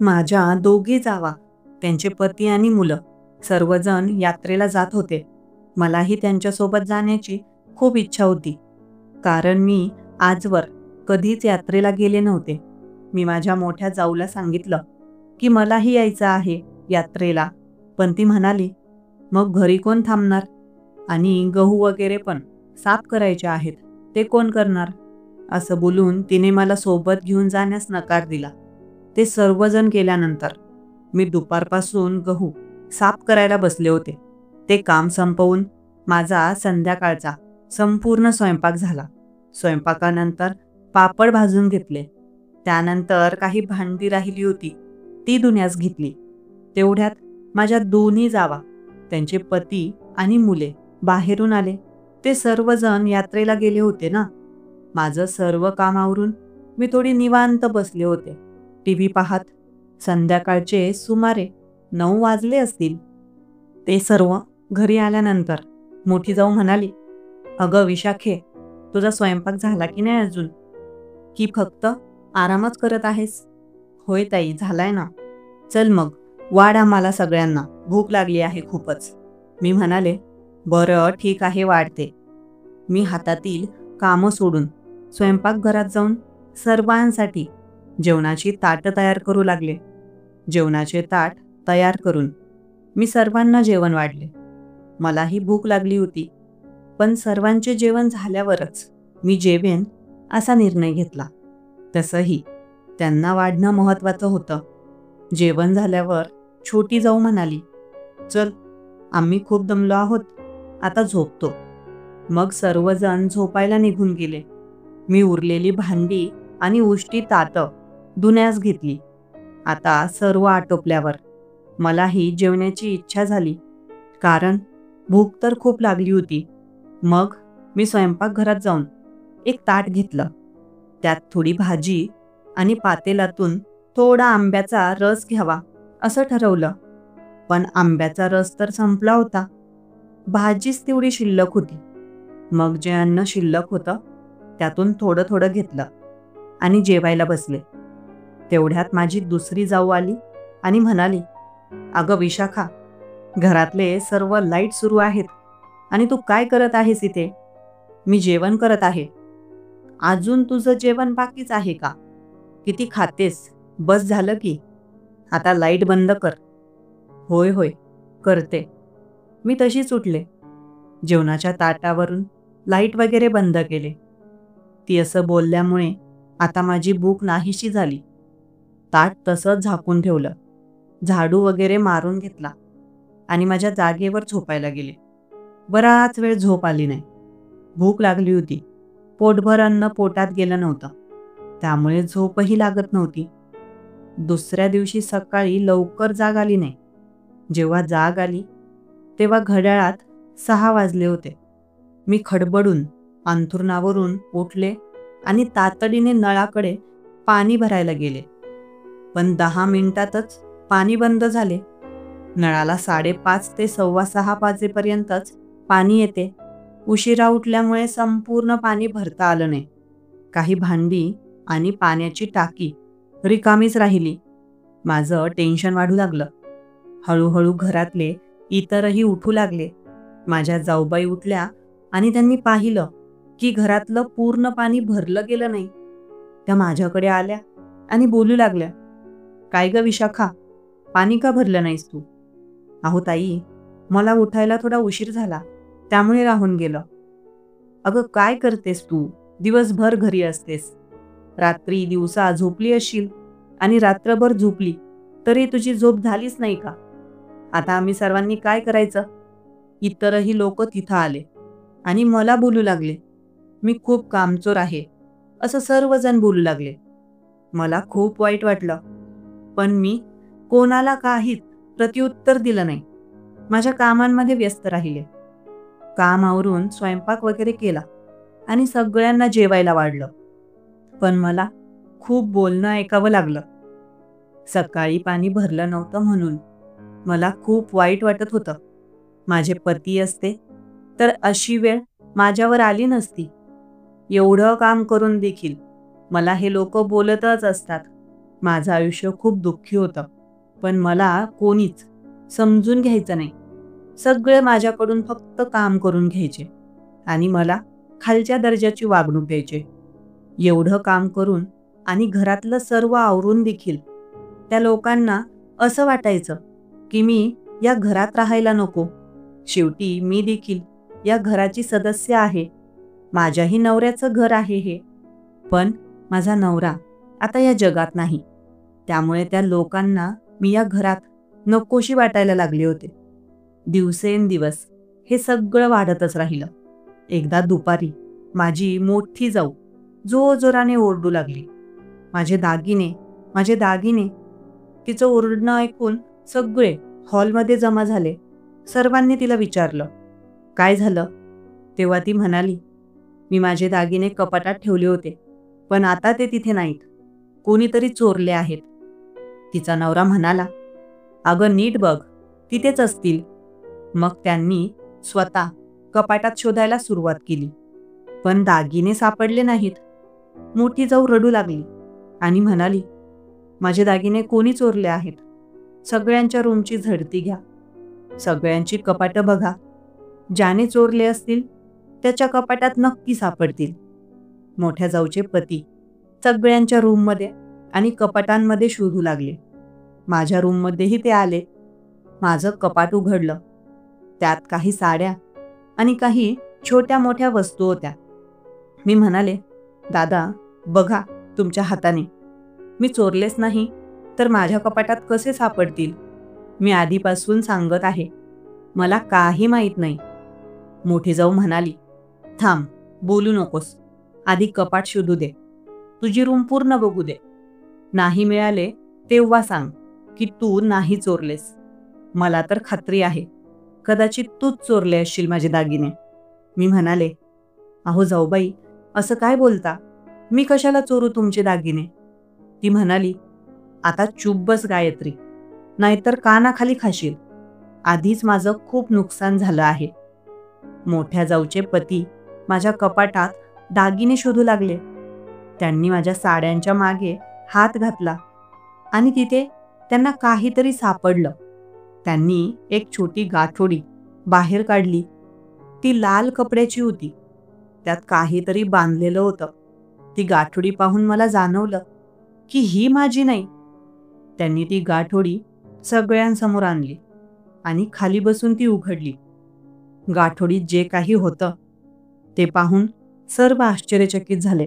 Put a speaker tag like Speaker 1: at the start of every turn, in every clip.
Speaker 1: माझ्या दोघी जावा, त्यांचे पती आणि मुलं सर्वजण यात्रेला जात होते. मलाही त्यांच्यासोबत जाण्याची खूप इच्छा होती, कारण मी आजवर कधीच यात्रेला गेले नव्हते. मी माझ्या मोठ्या जाऊला सांगितलं की मलाही यायचं आहे यात्रेला, पण ती म्हणाली, मग घरी कोण थांबणार? आणि गहू वगैरे पण साफ करायचे आहेत, ते कोण करणार? असं बोलून तिने मला सोबत घेऊन जाण्यास नकार दिला. ते सर्वजण गेल्यानंतर मी दुपारपासून गहू साफ करायला बसले होते. ते काम संपवून माझा संध्याकाळचा संपूर्ण स्वयंपाक झाला. स्वयंपाकानंतर पापड भाजून घेतले. त्यानंतर काही भांडी राहिली होती, ती धुण्यास घेतली. तेवढ्यात माझ्या दोन्ही जावा, त्यांचे पती आणि मुले बाहेरून आले. ते सर्वजण यात्रेला गेले होते ना. माझं सर्व काम आवरून मी थोडी निवांत बसले होते, टीव्ही पाहत. संध्याकाळचे सुमारे 9 वाजले असतील. ते सर्व घरी आल्यानंतर मोठी जाऊ म्हणाली, अगं विशाखे, तुझा स्वयंपाक झाला की नाही अजून? की फक्त आरामच करत आहेस? होय ताई, झालाय ना. चल मग वाढ, आम्हाला सगळ्यांना भूक लागली आहे खूपच. मी म्हणाले, बरं ठीक आहे, वाढते. मी हातातील कामं सोडून स्वयंपाकघरात जाऊन सर्वांसाठी जेवणाची ताटं तयार करू लागले. जेवणाचे ताट तयार करून मी सर्वांना जेवण वाढले. मलाही भूक लागली होती, पण सर्वांचे जेवण झाल्यावरच मी जेवेन असा निर्णय घेतला. तसंही त्यांना वाढणं महत्त्वाचं होतं. जेवण झाल्यावर छोटी जाऊ म्हणाली, चल, आम्ही खूप दमलो आहोत, आता झोपतो. मग सर्वजण झोपायला निघून गेले. मी उरलेली भांडी आणि उष्टी ताटं धुण्यास घेतली. आता सर्व आटोपल्यावर मलाही जेवण्याची इच्छा झाली, कारण भूक तर खूप लागली होती. मग मी स्वयंपाकघरात जाऊन एक ताट घेतलं. त्यात थोडी भाजी आणि पातेलातून थोडा आंब्याचा रस घ्यावा असं ठरवलं. पण आंब्याचा रस तर संपला होता. भाजीच तेवढी शिल्लक होती. मग जे अन्न शिल्लक होतं त्यातून थोडं थोडं घेतलं आणि जेवायला बसले. तेवढ्यात माझी दुसरी जाऊ आली आणि म्हणाली, अगं विशाखा, घरातले सर्व लाईट सुरू आहेत आणि तू काय करत आहेस इथे? मी जेवण करत आहे. अजून तुझं जेवण बाकीच आहे का? किती खातेस? बस झालं की. आता लाईट बंद कर. होय होय, करते. मी तशीच उठले. जेवणाच्या ताटावरून लाईट वगैरे बंद केले. ती असं बोलल्यामुळे आता माझी भूक नाहीशी झाली. ताट तसंच झाकून ठेवलं. झाडू वगैरे मारून घेतला आणि माझ्या जागेवर झोपायला गेले. बराच वेळ झोप आली नाही. भूक लागली होती. पोटभर अन्न पोटात गेलं नव्हतं, त्यामुळे झोपही लागत नव्हती. दुसऱ्या दिवशी सकाळी लवकर जाग आली नाही. जेव्हा जाग आली तेव्हा घड्याळात 6 वाजले होते. मी खडबडून अंथरुणावरून उठले आणि तातडीने नळाकडे पाणी भरायला गेले. पण 10 मिनिटातच पाणी बंद झाले. नळाला 5:30 ते 6:15 वाजेपर्यंतच पाणी येते. उशिरा उठल्यामुळे संपूर्ण पाणी भरता आलं नाही. काही भांडी आणि पाण्याची टाकी रिकामीच राहिली. माझं टेन्शन वाढू लागलं. हळूहळू घरातले इतरही उठू लागले. माझ्या जाऊबाई उठल्या आणि त्यांनी पाहिलं की घरातलं पूर्ण पाणी भरलं गेलं नाही. त्या माझ्याकडे आल्या आणि बोलू लागल्या, काय ग विशाखा, पाणी का भरलं नाहीस तू? अहो ताई, मला उठायला थोडा उशीर झाला, त्यामुळे राहून गेलं. अगं काय करतेस तू? दिवसभर घरी असतेस. रात्री दिवसा झोपली असशील आणि रात्रभर झोपली तरी तुझी झोप झालीच नाही का? आता आम्ही सर्वांनी काय करायचं? इतरही लोक तिथं आले आणि मला बोलू लागले, मी खूप कामचोर आहे असं सर्वजण बोलू लागले. मला खूप वाईट वाटलं, पण मी कोणाला काहीच प्रत्युत्तर दिलं नाही. माझ्या कामांमध्ये व्यस्त राहिले. काम आवरून स्वयंपाक वगैरे केला आणि सगळ्यांना जेवायला वाढलं. पण मला खूप बोलणं ऐकावं लागलं. सकाळी पाणी भरलं नव्हतं म्हणून मला खूप वाईट वाटत होतं. माझे पती असते तर अशी वेळ माझ्यावर आली नसती. एवढं काम करून देखील मला हे लोक बोलतच असतात. माझं आयुष्य खूप दुःखी होतं, पण मला कोणीच समजून घ्यायचं नाही. सगळे माझ्याकडून फक्त काम करून घ्यायचे आणि मला खालच्या दर्जाची वागणूक द्यायचे. एवढं काम करून आणि घरातलं सर्व आवरून देखील त्या लोकांना असं वाटायचं की मी या घरात राहायला नको. शेवटी मी देखील या घराची सदस्य आहे. माझ्याही नवऱ्याचं घर आहे हे. पण माझा नवरा आता या जगात नाही. त्यामुळे त्या लोकांना मी या घरात नकोशी वाटायला लागले होते. दिवसेंदिवस हे सगळं वाढतच राहिलं. एकदा दुपारी माझी मोठी जाऊ जोरजोराने ओरडू लागली, माझे दागिने, माझे दागिने. तिचं ओरडणं ऐकून सगळे हॉलमध्ये जमा झाले. सर्वांनी तिला विचारलं, काय झालं? तेव्हा ती म्हणाली, मी माझे दागिने कपाटात ठेवले होते, पण आता ते तिथे नाहीत. कोणीतरी चोरले आहेत. तिचा नवरा म्हणाला, अगं नीट बघ, तिथेच असतील. मग त्यांनी स्वतः कपाटात शोधायला सुरुवात केली, पण दागिने सापडले नाहीत. मोठी जाऊ रडू लागली आणि म्हणाली, माझे दागिने कोणी चोरले आहेत? सगळ्यांच्या रूमची झडती घ्या. सगळ्यांची कपाटं बघा. ज्याने चोरले असतील त्याच्या कपाटात नक्की सापडतील. मोठ्या जाऊचे पती सगळ्यांच्या रूममध्ये आणि कपाटांमध्ये शोधू लागले. माझ्या रूममध्येही ते आले. माझं कपाट उघडलं. त्यात काही साड्या आणि काही छोट्या मोठ्या वस्तू होत्या. मी म्हणाले, दादा बघा तुमच्या हाताने. मी चोरलेच नाही तर माझ्या कपाटात कसे सापडतील? मी आधीपासून सांगत आहे, मला काही माहीत नाही. मोठी जाऊ म्हणाली, थांब, बोलू नकोस. आधी कपाट शोधू दे. तुझी रूम पूर्ण बघू दे. नाही मिळाले तेव्हा सांग की तू नाही चोरलेस. मला तर खात्री आहे, कदाचित तूच चोरले असशील माझे दागिने. मी म्हणाले, अहो जाऊबाई, असं काय बोलता? मी कशाला चोरू तुमचे दागिने? ती म्हणाली, आता चुप बस गायत्री, नाहीतर कानाखाली खाशील. आधीच माझं खूप नुकसान झालं आहे. मोठ्या जाऊचे पती माझ्या कपाटात दागिने शोधू लागले. त्यांनी माझ्या साड्यांच्या मागे हात घातला आणि तिथे त्यांना काहीतरी सापडलं. त्यांनी एक छोटी गाठोडी बाहेर काढली. ती लाल कपड्याची होती. त्यात काहीतरी बांधलेलं होतं. ती गाठोडी पाहून मला जाणवलं की ही माझी नाही. त्यांनी ती गाठोडी सगळ्यांसमोर आणली आणि खाली बसून ती उघडली. गाठोडीत जे काही होतं ते पाहून सर्व आश्चर्यचकित झाले.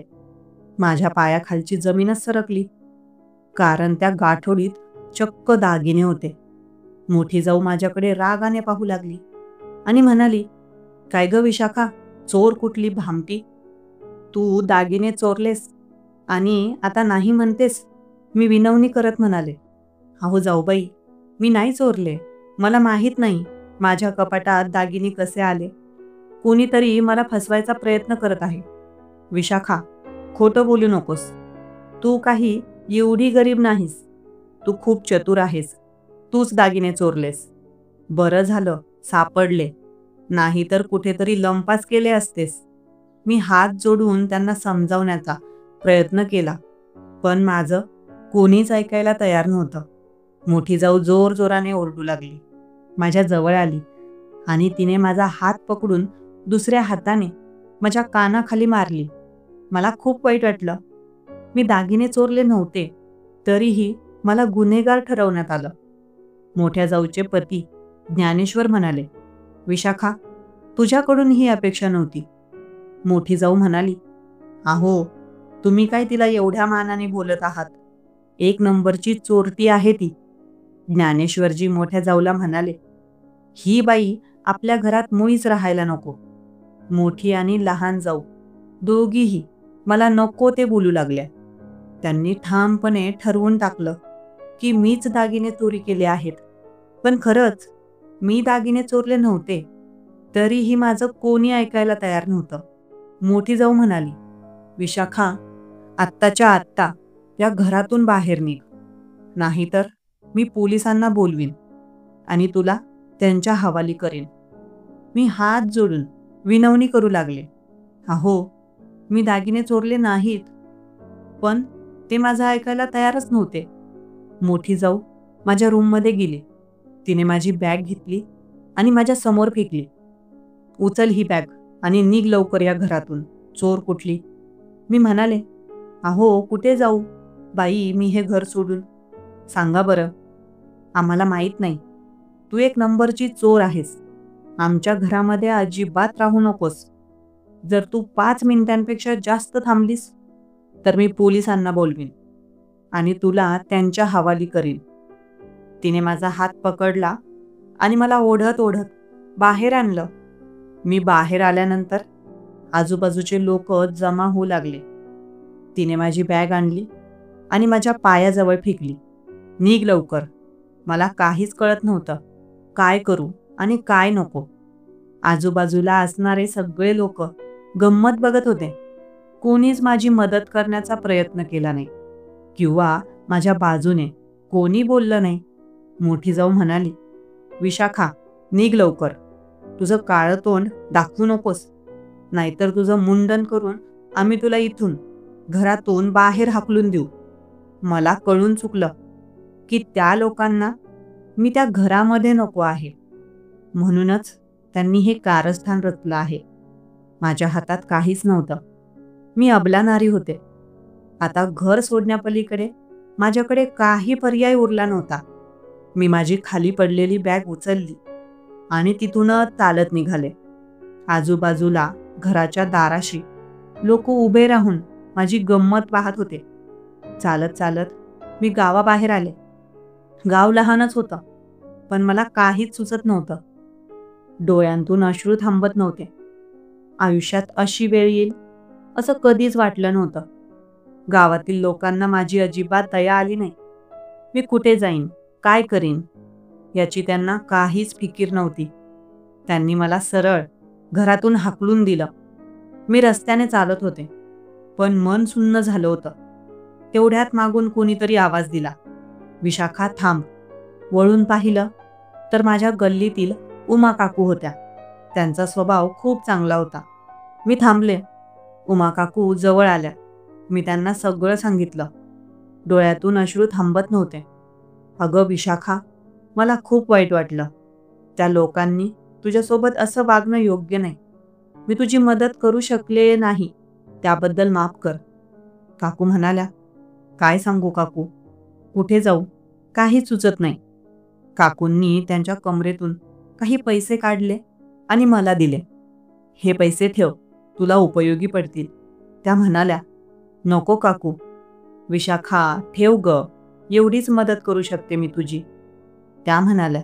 Speaker 1: माझ्या पायाखालची जमीनच सरकली, कारण त्या गाठोडीत चक्क दागिने होते. मोठी जाऊ माझ्याकडे रागाने पाहू लागली आणि म्हणाली, काय ग विशाखा, चोर कुठली भामटी? तू दागिने चोरलेस आणि आता नाही म्हणतेस? मी विनवणी करत म्हणाले, अहो जाऊबाई, मी नाही चोरले. मला माहीत नाही माझ्या कपाटात दागिने कसे आले. कोणीतरी मला फसवायचा प्रयत्न करत आहे. विशाखा, खोटं बोलू नकोस. तू काही एवढी गरीब नाहीस. तू खूप चतुर आहेस. तूच दागिने चोरलेस. बरं झालं सापडले, नाहीतर कुठेतरी लंपास केले असतेस. मी हात जोडून त्यांना समजावण्याचा प्रयत्न केला, पण माझं कोणीच ऐकायला तयार नव्हतं. मोठी जाऊ जोरजोराने ओरडू लागली. माझ्या जवळ आली आणि तिने माझा हात पकडून दुसऱ्या हाताने माझ्या कानाखाली मारली. मला खूप वाईट वाटलं. मी दागिने चोरले नव्हते, तरीही मला गुन्हेगार ठरवण्यात आलं. मोठ्या जाऊचे पती ज्ञानेश्वर म्हणाले, विशाखा, तुझ्याकडून ही अपेक्षा नव्हती. मोठी जाऊ म्हणाली, अहो, तुम्ही काय तिला एवढ्या मानाने बोलत आहात? एक नंबरची चोरटी आहे ती. ज्ञानेश्वरजी मोठ्या जाऊला म्हणाले, ही बाई आपल्या घरात मुळीच राहायला नको. मोठी आणि लहान जाऊ दोघीही मला नको ते बोलू लागल्या. त्यांनी ठामपणे ठरवून टाकलं की मीच दागिने चोरी केले आहेत. पण खरंच मी दागिने चोरले नव्हते, तरीही माझं कोणी ऐकायला तयार नव्हतं. मोठी जाऊ म्हणाली, विशाखा, आत्ताच्या आत्ता या घरातून बाहेर निघ, नाहीतर मी पोलिसांना बोलवीन आणि तुला त्यांच्या हवाली करेन. मी हात जोडून विनवणी करू लागले, अहो, मी दागिने चोरले नाहीत, पण ते माझं ऐकायला तयारच नव्हते. मोठी जाऊ माझ्या रूममध्ये गेली. तिने माझी बॅग घेतली आणि माझ्या समोर फेकली. "उचल ही बॅग आणि निघ लवकर या घरातून. चोर कुठली." मी म्हणाले, "अहो, कुठे जाऊ बाई मी हे घर सोडून? सांगा बरं." "आम्हाला माहीत नाही. तू एक नंबरची चोर आहेस. आमच्या घरामध्ये अजिबात राहू नकोस. जर तू 5 मिनिटांपेक्षा जास्त थांबलीस तर मी पोलिसांना बोलवीन आणि तुला त्यांच्या हवाली करीन." तिने माझा हात पकडला आणि मला ओढत ओढत बाहेर आणलं. मी बाहेर आल्यानंतर आजूबाजूचे लोक जमा होऊ लागले. तिने माझी बॅग आणली आणि माझ्या पायाजवळ फेकली. "निघ लवकर." मला काहीच कळत नव्हतं. काय करू आणि काय नको. आजूबाजूला असणारे सगळे लोक गंमत बघत होते. कोणीच माझी मदत करण्याचा प्रयत्न केला नाही किंवा माझ्या बाजूने कोणी बोललं नाही. मोठी जाऊ म्हणाली, "विशाखा, निघ लवकर. तुझं काळं तोंड दाखवू नकोस. नाहीतर तुझं मुंडन करून आम्ही तुला इथून घरातून बाहेर हाकलून देऊ." मला कळून चुकलं की त्या लोकांना मी त्या घरामध्ये नको आहे. म्हणूनच त्यांनी हे कारस्थान रचलं आहे. माझ्या हातात काहीच नव्हतं. मी अबला नारी होते. आता घर सोडण्यापलीकडे माझ्याकडे काही पर्याय उरला नव्हता. मी माझी खाली पडलेली बॅग उचलली आणि तिथूनच चालत निघाले. आजूबाजूला घराच्या दाराशी लोक उभे राहून माझी गंमत पाहत होते. चालत चालत मी गावाबाहेर आले. गाव लहानच होतं, पण मला काहीच सुचत नव्हतं. डोळ्यांतून अश्रू थांबत नव्हते. आयुष्यात अशी वेळ येईल असं कधीच वाटलं नव्हतं. गावातील लोकांना माझी अजिबात दया आली नाही. मी कुठे जाईन, काय करीन याची त्यांना काहीच फिकीर नव्हती. त्यांनी मला सरळ घरातून हाकलून दिलं. मी रस्त्याने चालत होते, पण मन सुन्न झालं होतं. तेवढ्यात मागून कोणीतरी आवाज दिला, "विशाखा, थांब." वळून पाहिलं तर माझ्या गल्लीतील उमा काकू होत्या. त्यांचा स्वभाव खूप चांगला होता. मी थांबले. उमा काकू जवळ आल्या. मी त्यांना सगळं सांगितलं. डोळ्यातून अश्रू थांबत नव्हते. "अगं विशाखा, मला खूप वाईट वाटलं. त्या लोकांनी तुझ्यासोबत असं वागणं योग्य नाही. मी तुझी मदत करू शकले नाही, त्याबद्दल माफ कर." काकू म्हणाल्या, "काय सांगू काकू, कुठे जाऊ, काहीच सुचत नाही." काकूंनी त्यांच्या कमरेतून काही पैसे काढले आणि मला दिले. "हे पैसे ठेव, तुला उपयोगी पडतील." त्या म्हणाल्या, "नको काकू." "विशाखा, ठेव ग, एवढीच मदत करू शकते मी तुझी." त्या म्हणाल्या.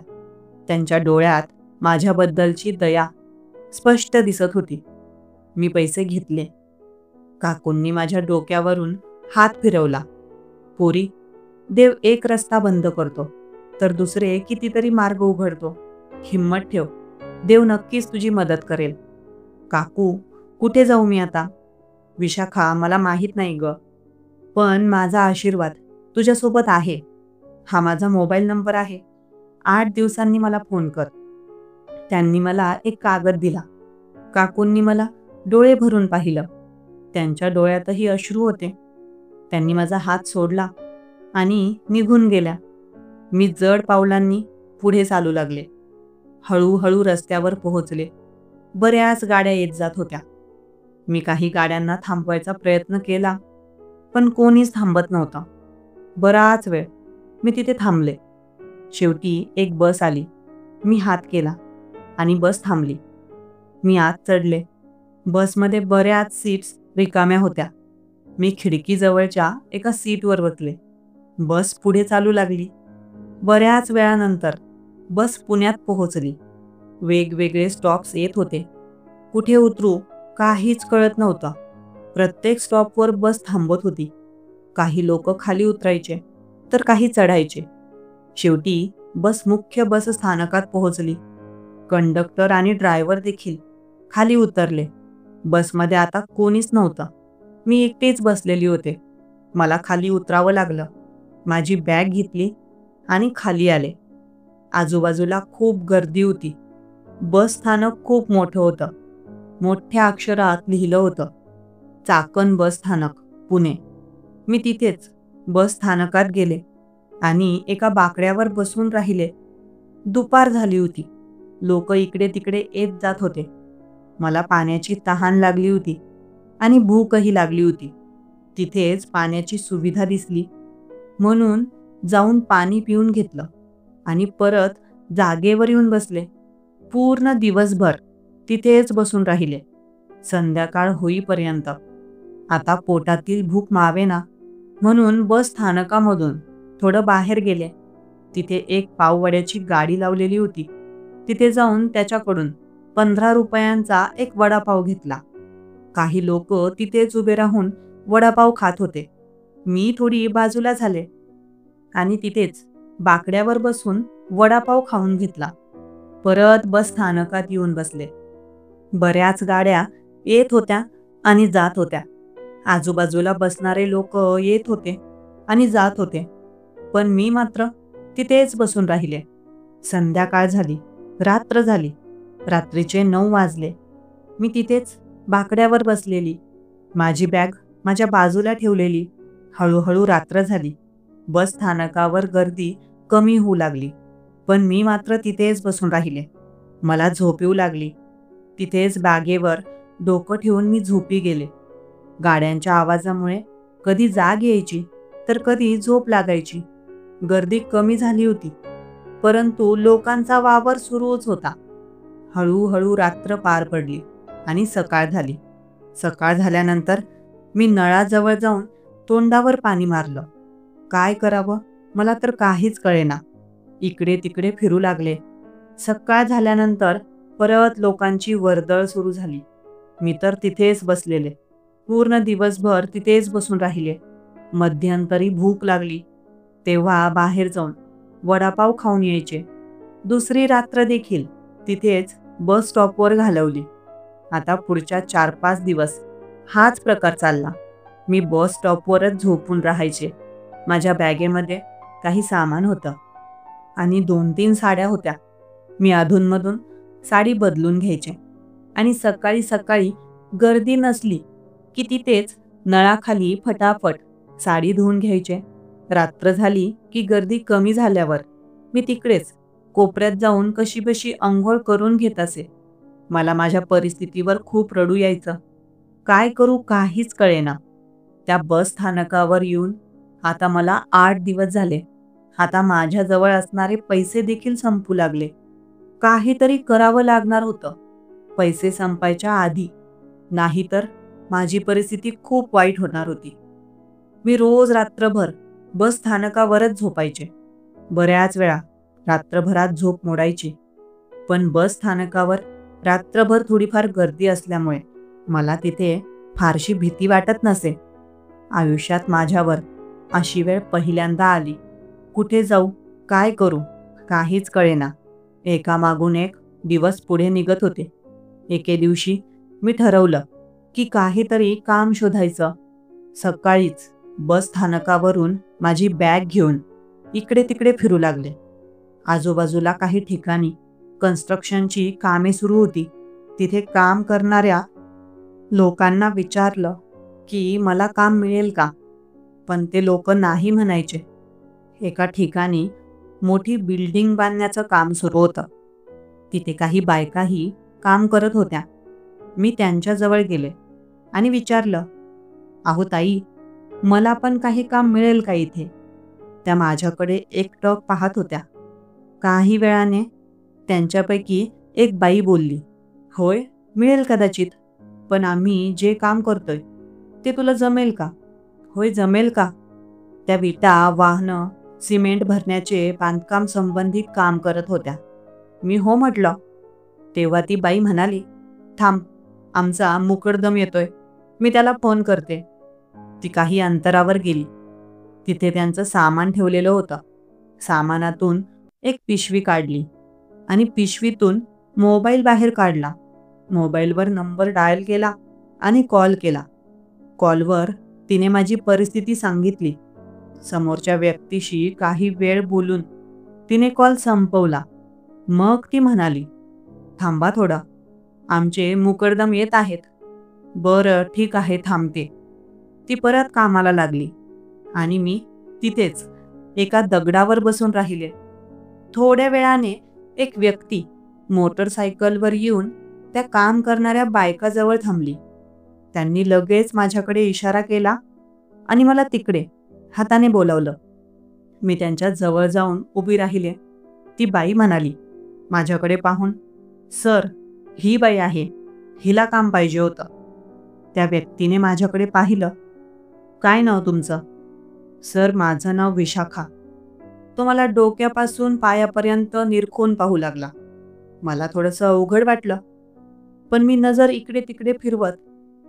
Speaker 1: त्यांच्या डोळ्यात माझ्याबद्दलची दया स्पष्ट दिसत होती. मी पैसे घेतले. काकूंनी माझ्या डोक्यावरून हात फिरवला. "पोरी, देव एक रस्ता बंद करतो तर दुसरे कितीतरी मार्ग उघडतो. हिम्मत ठेव, देव नक्कीच तुझी मदत करेल." "काकू, कुठे जाऊ मी आता?" "विशाखा, मला माहीत नाही ग, पण माझा आशीर्वाद तुझ्यासोबत आहे. हा माझा मोबाईल नंबर आहे. 8 दिवसांनी मला फोन कर." त्यांनी मला एक कागद दिला. काकूंनी मला डोळे भरून पाहिलं. त्यांच्या डोळ्यातही अश्रू होते. त्यांनी माझा हात सोडला आणि निघून गेल्या. मी जड पावलांनी पुढे चालू लागले. हळूहळू रस्त्यावर पोहोचले. बऱ्याच गाड्या येत जात होत्या. मी काही गाड्यांना थांबवायचा प्रयत्न केला, पण कोणीच थांबत नव्हतं. बराच वेळ मी तिथे थांबले. शेवटी एक बस आली. मी हात केला आणि बस थांबली. मी आत चढले. बसमध्ये बऱ्याच सीट्स रिकाम्या होत्या. मी खिडकीजवळच्या एका सीटवर बसले. बस पुढे चालू लागली. बऱ्याच वेळानंतर बस पुण्यात पोहोचली. वेगवेगळे स्टॉप्स येत होते. कुठे उतरू काहीच कळत नव्हतं. प्रत्येक स्टॉपवर बस थांबत होती. काही लोक खाली उतरायचे तर काही चढायचे. शेवटी बस मुख्य बस स्थानकात पोहोचली. कंडक्टर आणि ड्रायव्हर देखील खाली उतरले. बसमध्ये आता कोणीच नव्हतं. मी एकटीच बसलेली होते. मला खाली उतरावं लागलं. माझी बॅग घेतली आणि खाली आले. आजूबाजूला खूप गर्दी होती. बस स्थानक खूप मोठं होतं. मोठ्या अक्षरात लिहिलं होतं, चाकण बस स्थानक, पुणे. मी तिथेच बस स्थानकात गेले आणि एका बाकड्यावर बसून राहिले. दुपार झाली होती. लोक इकडे तिकडे येत जात होते. मला पाण्याची तहान लागली होती आणि भूकही लागली होती. तिथेच पाण्याची सुविधा दिसली म्हणून जाऊन पाणी पिऊन घेतलं आणि परत जागेवर येऊन बसले. पूर्ण दिवसभर तिथेच बसून राहिले, संध्याकाळ होईपर्यंत. आता पोटातील भूक मावेना म्हणून बस स्थानकामधून थोडं बाहेर गेले. तिथे एक पाववड्याची गाडी लावलेली होती. तिथे जाऊन त्याच्याकडून 15 रुपयांचा एक वडापाव घेतला. काही लोक तिथेच उभे राहून वडापाव खात होते. मी थोडी बाजूला झाले आणि तिथेच बाकड्यावर बसून वडापाव खाऊन घेतला. परत बस स्थानकात येऊन बसले. बऱ्याच गाड्या येत होत्या आणि जात होत्या. आजूबाजूला बसणारे लोक येत होते आणि जात होते. पण मी मात्र तिथेच बसून राहिले. संध्याकाळ झाली, रात्र झाली. रात्रीचे 9 वाजले. मी तिथेच बाकड्यावर बसलेली, माझी बॅग माझ्या बाजूला ठेवलेली. हळूहळू रात्र झाली. बस स्थानकावर गर्दी कमी होऊ लागली. पण मी मात्र तिथेच बसून राहिले. मला झोप येऊ लागली. तिथेच बागेवर डोकं ठेवून मी झोपी गेले. गाड्यांच्या आवाजामुळे कधी जाग यायची तर कधी झोप लागायची. गर्दी कमी झाली होती, परंतु लोकांचा वावर सुरूच होता. हळूहळू रात्र पार पडली आणि सकाळ झाली. सकाळ झाल्यानंतर मी नळाजवळ जाऊन तोंडावर पाणी मारलं. काय करावं मला तर काहीच कळेना. इकडे तिकडे फिरू लागले. सकाळ झाल्यानंतर परत लोकांची वर्दळ सुरू झाली. मी तर तिथेच बसलेले. पूर्ण दिवसभर तिथेच बसून राहिले. मध्यंतरी भूक लागली तेव्हा बाहेर जाऊन वडापाव खाऊन यायचे. दुसरी रात्र देखील तिथेच बस स्टॉपवर घालवली. आता पुढच्या 4-5 दिवस हाच प्रकार चालला. मी बस स्टॉपवरच झोपून राहायचे. माझ्या बॅगेमध्ये काही सामान होतं आणि 2-3 साड्या होत्या. मी अधूनमधून साडी बदलून घ्यायचे आणि सकाळी सकाळी गर्दी नसली की तिथेच नळाखाली फटाफट साडी धुवून घ्यायचे. रात्र झाली की गर्दी कमी झाल्यावर मी तिकडेच कोपऱ्यात जाऊन कशीबशी अंघोळ करून घेत असे. मला माझ्या परिस्थितीवर खूप रडू यायचं. काय करू काहीच कळेना. त्या बस स्थानकावर येऊन आता मला 8 दिवस झाले. आता माझ्याजवळ असणारे पैसे देखील संपू लागले. काहीतरी करावं लागणार होतं पैसे संपायच्या आधी, नाहीतर माझी परिस्थिती खूप वाईट होणार होती. मी रोज रात्रभर बस स्थानकावरच झोपायचे. बऱ्याच वेळा रात्रभरात झोप मोडायची. पण बस स्थानकावर रात्रभर थोडीफार गर्दी असल्यामुळे मला तिथे फारशी भीती वाटत नसे. आयुष्यात माझ्यावर अशी वेळ पहिल्यांदा आली. कुठे जाऊ, काय करू काहीच कळेना. एकामागून एक दिवस पुढे निघत होते. एके दिवशी मी ठरवलं की काहीतरी काम शोधायचं. सकाळीच बस स्थानकावरून माझी बॅग घेऊन इकडे तिकडे फिरू लागले. आजूबाजूला काही ठिकाणी कन्स्ट्रक्शनची कामे सुरू होती. तिथे काम करणाऱ्या लोकांना विचारलं की मला काम मिळेल का, पण ते लोक नाही म्हणायचे. एका ठिकाणी मोठी बिल्डिंग बांधण्याचं काम सुरू होतं. तिथे काही बायकाही काम करत होत्या. मी त्यांच्याजवळ गेले आणि विचारलं, अहो ताई, मला पण काही काम मिळेल का इथे? त्या माझ्याकडे एकटक पाहत होत्या. काही वेळाने त्यांच्यापैकी एक बाई बोलली, होय मिळेल कदाचित, पण आम्ही जे काम करतोय ते तुला जमेल का? होय जमेल का? त्या विटा, वाहनं, सिमेंट भरण्याचे बांधकाम संबंधित काम करत होत्या. मी हो म्हटलं. तेव्हा ती बाई म्हणाली, थांब, आमचा मुकरदम येतोय, मी त्याला फोन करते. ती काही अंतरावर गेली. तिथे त्यांचं सामान ठेवलेलं होतं. सामानातून एक पिशवी काढली आणि पिशवीतून मोबाईल बाहेर काढला. मोबाईलवर नंबर डायल केला आणि कॉल केला. कॉलवर तिने माझी परिस्थिती सांगितली. समोरच्या व्यक्तीशी काही वेळ बोलून तिने कॉल संपवला. मग ती म्हणाली, थांबा थोडा, आमचे मुकरदम येत आहेत. बरं ठीक आहे, थांबते. ती परत कामाला लागली आणि मी तिथेच एका दगडावर बसून राहिले. थोड्या वेळाने एक व्यक्ती मोटरसायकलवर येऊन त्या काम करणाऱ्या बायकाजवळ थांबली. त्यांनी लगेच माझ्याकडे इशारा केला आणि मला तिकडे हाताने बोलावलं. मी त्यांच्या जवळ जाऊन उभी राहिले. ती बाई म्हणाली माझ्याकडे पाहून, "सर, ही बाई आहे, हिला काम पाहिजे होतं." त्या व्यक्तीने माझ्याकडे पाहिलं. "काय नाव तुमचं?" "सर, माझं नाव विशाखा." तो मला डोक्यापासून पायापर्यंत निरखून पाहू लागला. मला थोडंसं अवघड वाटलं, पण मी नजर इकडे तिकडे फिरवत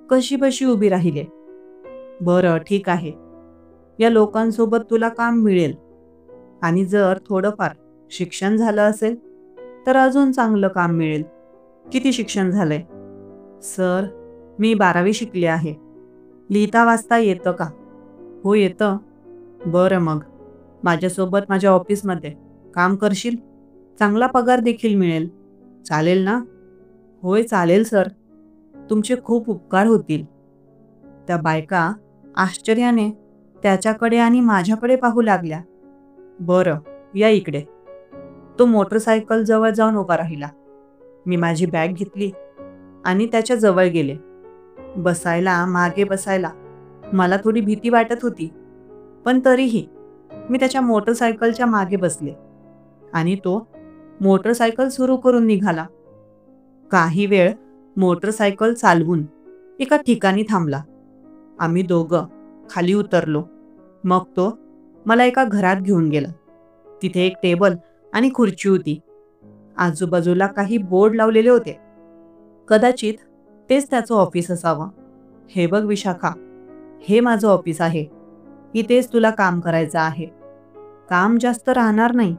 Speaker 1: कशीबशी उभी राहिले. "बरं, ठीक आहे. या लोकांसोबत तुला काम मिळेल आणि जर थोडंफार शिक्षण झालं असेल तर अजून चांगलं काम मिळेल." "किती शिक्षण झालंय?" "सर, मी 12वी शिकले आहे." "लिहिता वाचता येतं का?" "हो, येतं." "बरं, मग माझ्यासोबत माझ्या ऑफिसमध्ये काम करशील? चांगला पगार देखील मिळेल. चालेल ना?" "होय, चालेल सर. तुमचे खूप उपकार होतील." त्या बायका आश्चर्याने त्याच्याकडे आणि माझ्याकडे पाहू लागल्या. "बरं, या इकडे." तो मोटरसायकल जवळ जाऊन उभा राहिला. मी माझी बॅग घेतली आणि त्याच्या जवळ गेले. मागे बसायला मला थोडी भीती वाटत होती, पण तरीही मी त्याच्या मोटरसायकलच्या मागे बसले आणि तो मोटरसायकल सुरू करून निघाला. काही वेळ मोटरसायकल चालवून एका ठिकाणी थांबला. आम्ही दोघं खाली उतरलो. मग तो मला एका घरात घेऊन गेला. तिथे एक टेबल आणि खुर्ची होती. आजूबाजूला काही बोर्ड लावलेले होते. कदाचित तेच त्याचं ऑफिस असावं. "हे बघ विशाखा, हे माझं ऑफिस आहे. इथेच तुला काम करायचं आहे. काम जास्त राहणार नाही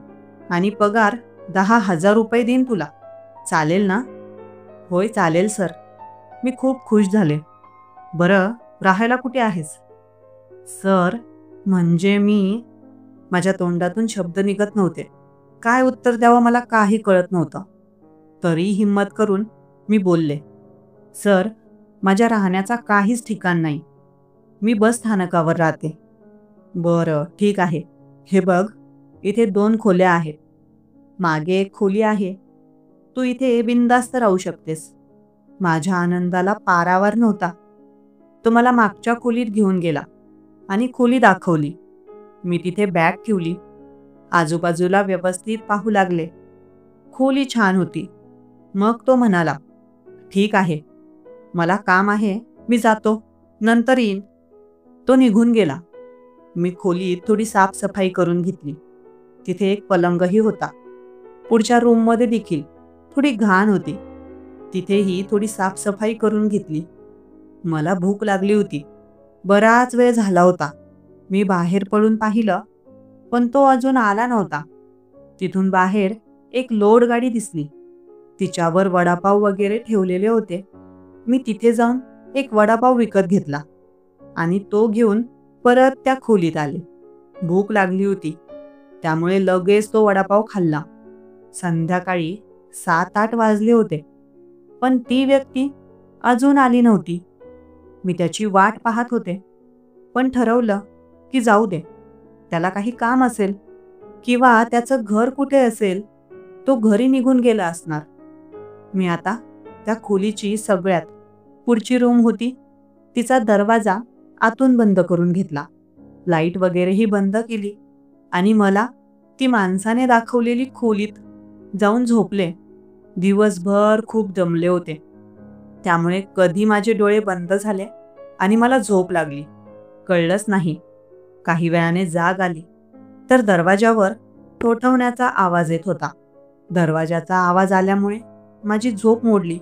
Speaker 1: आणि पगार 10,000 रुपये देईन तुला. चालेल ना?" "होय, चालेल सर." मी खूप खुश झाले. "बरं, राहायला कुठे आहेस?" "सर, म्हणजे मी..." माझ्या तोंडातून शब्द निघत नव्हते. काय उत्तर द्यावं मला काही कळत नव्हतं. तरी हिम्मत करून मी बोलले, "सर, माझ्या राहण्याचा काहीच ठिकाण नाही. मी बस स्थानकावर राहते." "बरं, ठीक आहे. हे बघ, इथे 2 खोल्या आहेत. मागे एक खोली आहे. तू इथे बिनधास्त राहू शकतेस." माझ्या आनंदाला पारावार नव्हता. तो मला मागच्या खोलीत घेऊन गेला आणि खोली दाखवली. मी तिथे बॅग ठेवली. आजूबाजूला व्यवस्थित पाहू लागले. खोली छान होती. मग तो म्हणाला, "ठीक आहे, मला काम आहे, मी जातो, नंतर येईन." तो निघून गेला. मी खोलीत थोडी साफसफाई करून घेतली. तिथे एक पलंगही होता. पुढच्या रूममध्ये देखील थोडी घाण होती. तिथेही थोडी साफसफाई करून घेतली. मला भूक लागली होती. बराच वेळ झाला होता. मी बाहेर पडून पाहिलं, पण तो अजून आला नव्हता. तिथून बाहेर एक लोड गाडी दिसली. तिच्यावर वडापाव वगैरे ठेवलेले होते. मी तिथे जाऊन एक वडापाव विकत घेतला आणि तो घेऊन परत त्या खोलीत आले. भूक लागली होती, त्यामुळे लगेच तो वडापाव खाल्ला. संध्याकाळी 7-8 वाजले होते, पण ती व्यक्ती अजून आली नव्हती. मी त्याची वाट पाहत होते, पण ठरवलं की जाऊ दे. त्याला काही काम असेल किंवा त्याचं घर कुठे असेल, तो घरी निघून गेला असणार. मी आता त्या खोलीची सगळ्यात पुढची रूम होती, तिचा दरवाजा आतून बंद करून घेतला. लाईट वगैरेही बंद केली आणि मला ती माणसाने दाखवलेली खोलीत जाऊन झोपले. दिवसभर खूप दमले होते, त्यामुळे कधी माझे डोळे बंद झाले आणि मला झोप लागली कळलंच नाही. काही वेळाने जाग आली तर दरवाजावर ठोठवण्याचा आवाज येत होता. दरवाजाचा आवाज आल्यामुळे माझी झोप मोडली.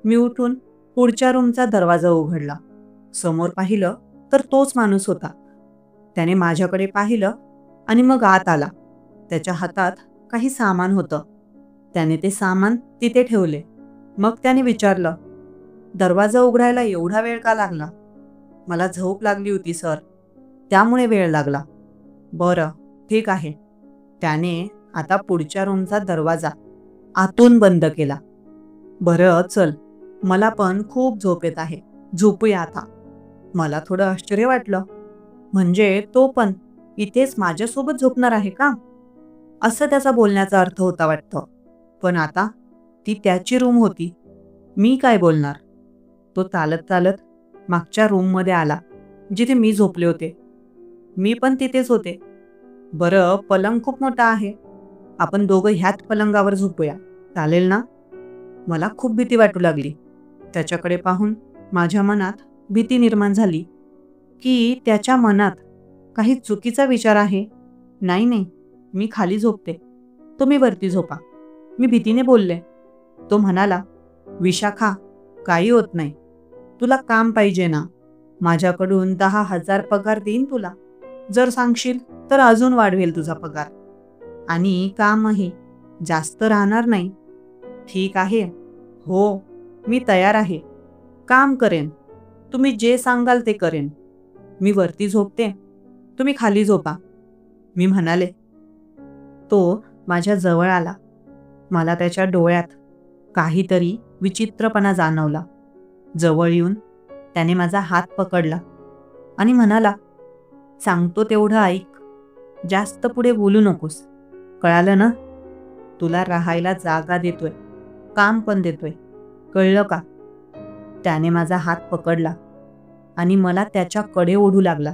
Speaker 1: मी उठून पुढच्या रूमचा दरवाजा उघडला. समोर पाहिलं तर तोच माणूस होता. त्याने माझ्याकडे पाहिलं आणि मग आत आला. त्याच्या हातात काही सामान होतं. त्याने ते सामान तिथे ठेवले. मग त्याने विचारलं, "दरवाजा उघडायला एवढा वेळ का लागला?" "मला झोप लागली होती सर, त्यामुळे वेळ लागला." "बरं, ठीक आहे." त्याने आता पुढच्या रूमचा दरवाजा आतून बंद केला. "बरं, चल, मला पण खूप झोप येत आहे, झोपूया आता." मला थोडं आश्चर्य वाटलं. म्हणजे तो पण इथेच माझ्यासोबत झोपणार आहे का? असं त्याचा बोलण्याचा अर्थ होता वाटतं. पण आता ती त्याची रूम होती. मी काय बोलणार? तो चालत चालत मागच्या रूममध्ये आला, जिथे मी झोपले होते. मी पण तिथेच होते. बरं, पलंग खूप मोठा आहे. आपण दोघं ह्याच पलंगावर झोपूया. चालेल ना? मला खूप भीती वाटू लागली. त्याच्याकडे पाहून माझ्या मनात भीती निर्माण झाली, की त्याच्या मनात काही चुकीचा विचार आहे. नाही, नाही, मी खाली झोपते. तुम्ही वरती झोपा. मी भीतीने बोलले. तो म्हणाला, विशाखा, काही होत नाही. तुला काम पाहिजे ना? माझ्याकडून 10,000 पगार देईन तुला. जर सांगशील तर अजून वाढवेल तुझा पगार. आणि कामही जास्त राहणार नाही. ठीक आहे? हो, मी तयार आहे. काम करेन. तुम्ही जे सांगाल ते करेन. मी वरती झोपते, तुम्ही खाली झोपा, मी म्हणाले. तो माझ्या जवळ आला. मला त्याच्या डोळ्यात काहीतरी विचित्रपणा जाणवला. जवळ येऊन त्याने माझा हात पकडला आणि म्हणाला, सांगतो तेवढं ऐक. जास्त पुढे बोलू नकोस. कळालं ना? तुला राहायला जागा देतोय, काम पण देतोय. कळलं का? त्याने माझा हात पकडला आणि मला त्याच्याकडे ओढू लागला.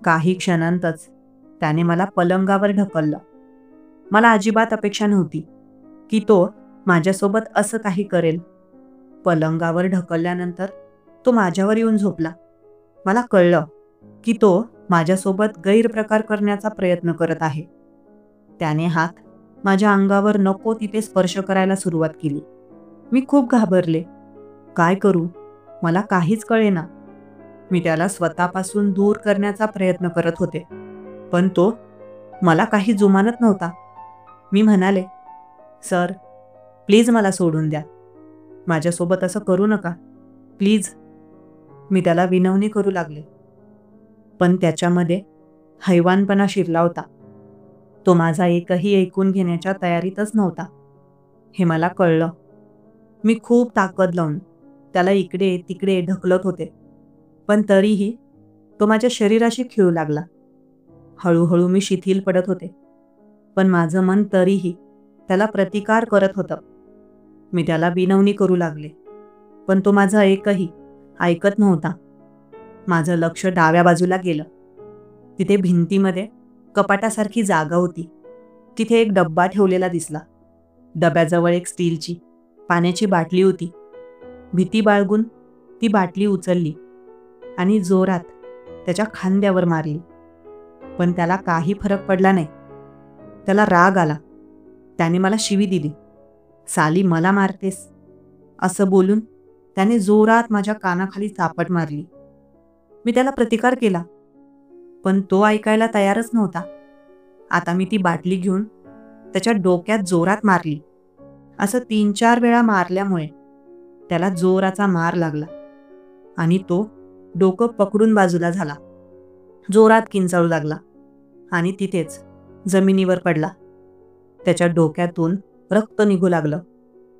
Speaker 1: काही क्षणांतच त्याने मला पलंगावर ढकललं. मला अजिबात अपेक्षा नव्हती की तो माझ्यासोबत असं काही करेल. पलंगावर ढकलल्यानंतर तो माझ्यावर येऊन झोपला. मला कळलं की तो माझ्यासोबत गैरप्रकार करण्याचा प्रयत्न करत आहे. त्याने हात माझ्या अंगावर नको तिथे स्पर्श करायला सुरुवात केली. मी खूप घाबरले. काय करू? मला काहीच कळेना. मी त्याला स्वतःपासून दूर करण्याचा प्रयत्न करत होते, पण तो मला काही जुमानत नव्हता. मी म्हणाले, सर, प्लीज मला सोडून द्या. माझ्यासोबत असं करू नका. प्लीज. मी त्याला विनवणी करू लागले. पण त्याच्यामध्ये हैवानपणा शिरला होता. तो माझा एकही ऐकून घेण्याच्या तयारीतच नव्हता. हे मला कळलं. मी खूप ताकद लावून त्याला इकडे तिकडे ढकलत होते, पण तरीही तो माझ्या शरीराशी खेळू लागला. हळूहळू मी शिथिल पडत होते, पण माझं मन तरीही त्याला प्रतिकार करत होतं. मी त्याला विनवणी करू लागले, पण तो माझं एकही ऐकत नव्हता. माझं लक्ष डाव्या बाजूला गेलं. तिथे भिंतीमध्ये कपाटासारखी जागा होती. तिथे एक डब्बा ठेवलेला दिसला. डब्याजवळ एक स्टीलची पाण्याची बाटली होती. भीती बाळगून ती बाटली उचलली आणि जोरात त्याच्या खांद्यावर मारली. पण त्याला काही फरक पडला नाही. त्याला राग आला. त्याने मला शिवी दिली. साली मला मारतेस, असं बोलून त्याने जोरात माझ्या कानाखाली चापट मारली. मी त्याला प्रतिकार केला, पण तो ऐकायला तयारच नव्हता. आता मी ती बाटली घेऊन त्याच्या डोक्यात जोरात मारली. असं 3-4 वेळा मारल्यामुळे त्याला जोराचा मार लागला आणि तो डोकं पकडून बाजूला झाला. जोरात किंचाळू लागला आणि तिथेच जमिनीवर पडला. त्याच्या डोक्यातून रक्त निघू लागलं.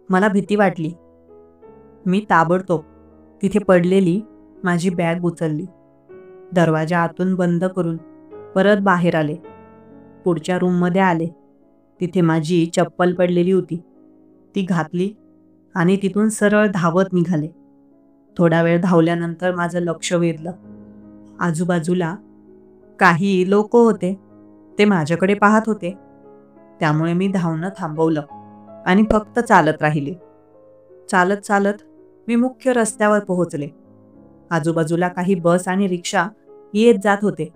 Speaker 1: मला भीती वाटली. मी ताबडतोब तिथे पडलेली माझी बॅग उचलली. दरवाजा आतून बंद करून परत बाहेर आले. पुढच्या रूममध्ये आले. तिथे माझी चप्पल पडलेली होती. ती घातली आणि तिथून सरळ धावत निघाले. थोडा वेळ धावल्यानंतर माझं लक्ष वेधलं. आजूबाजूला काही लोक होते. ते माझ्याकडे पाहत होते. त्यामुळे मी धावणं थांबवलं आणि फक्त चालत राहिले. चालत चालत मी मुख्य रस्त्यावर पोहोचले. आजूबाजूला काही बस आणि रिक्षा येत जात होते.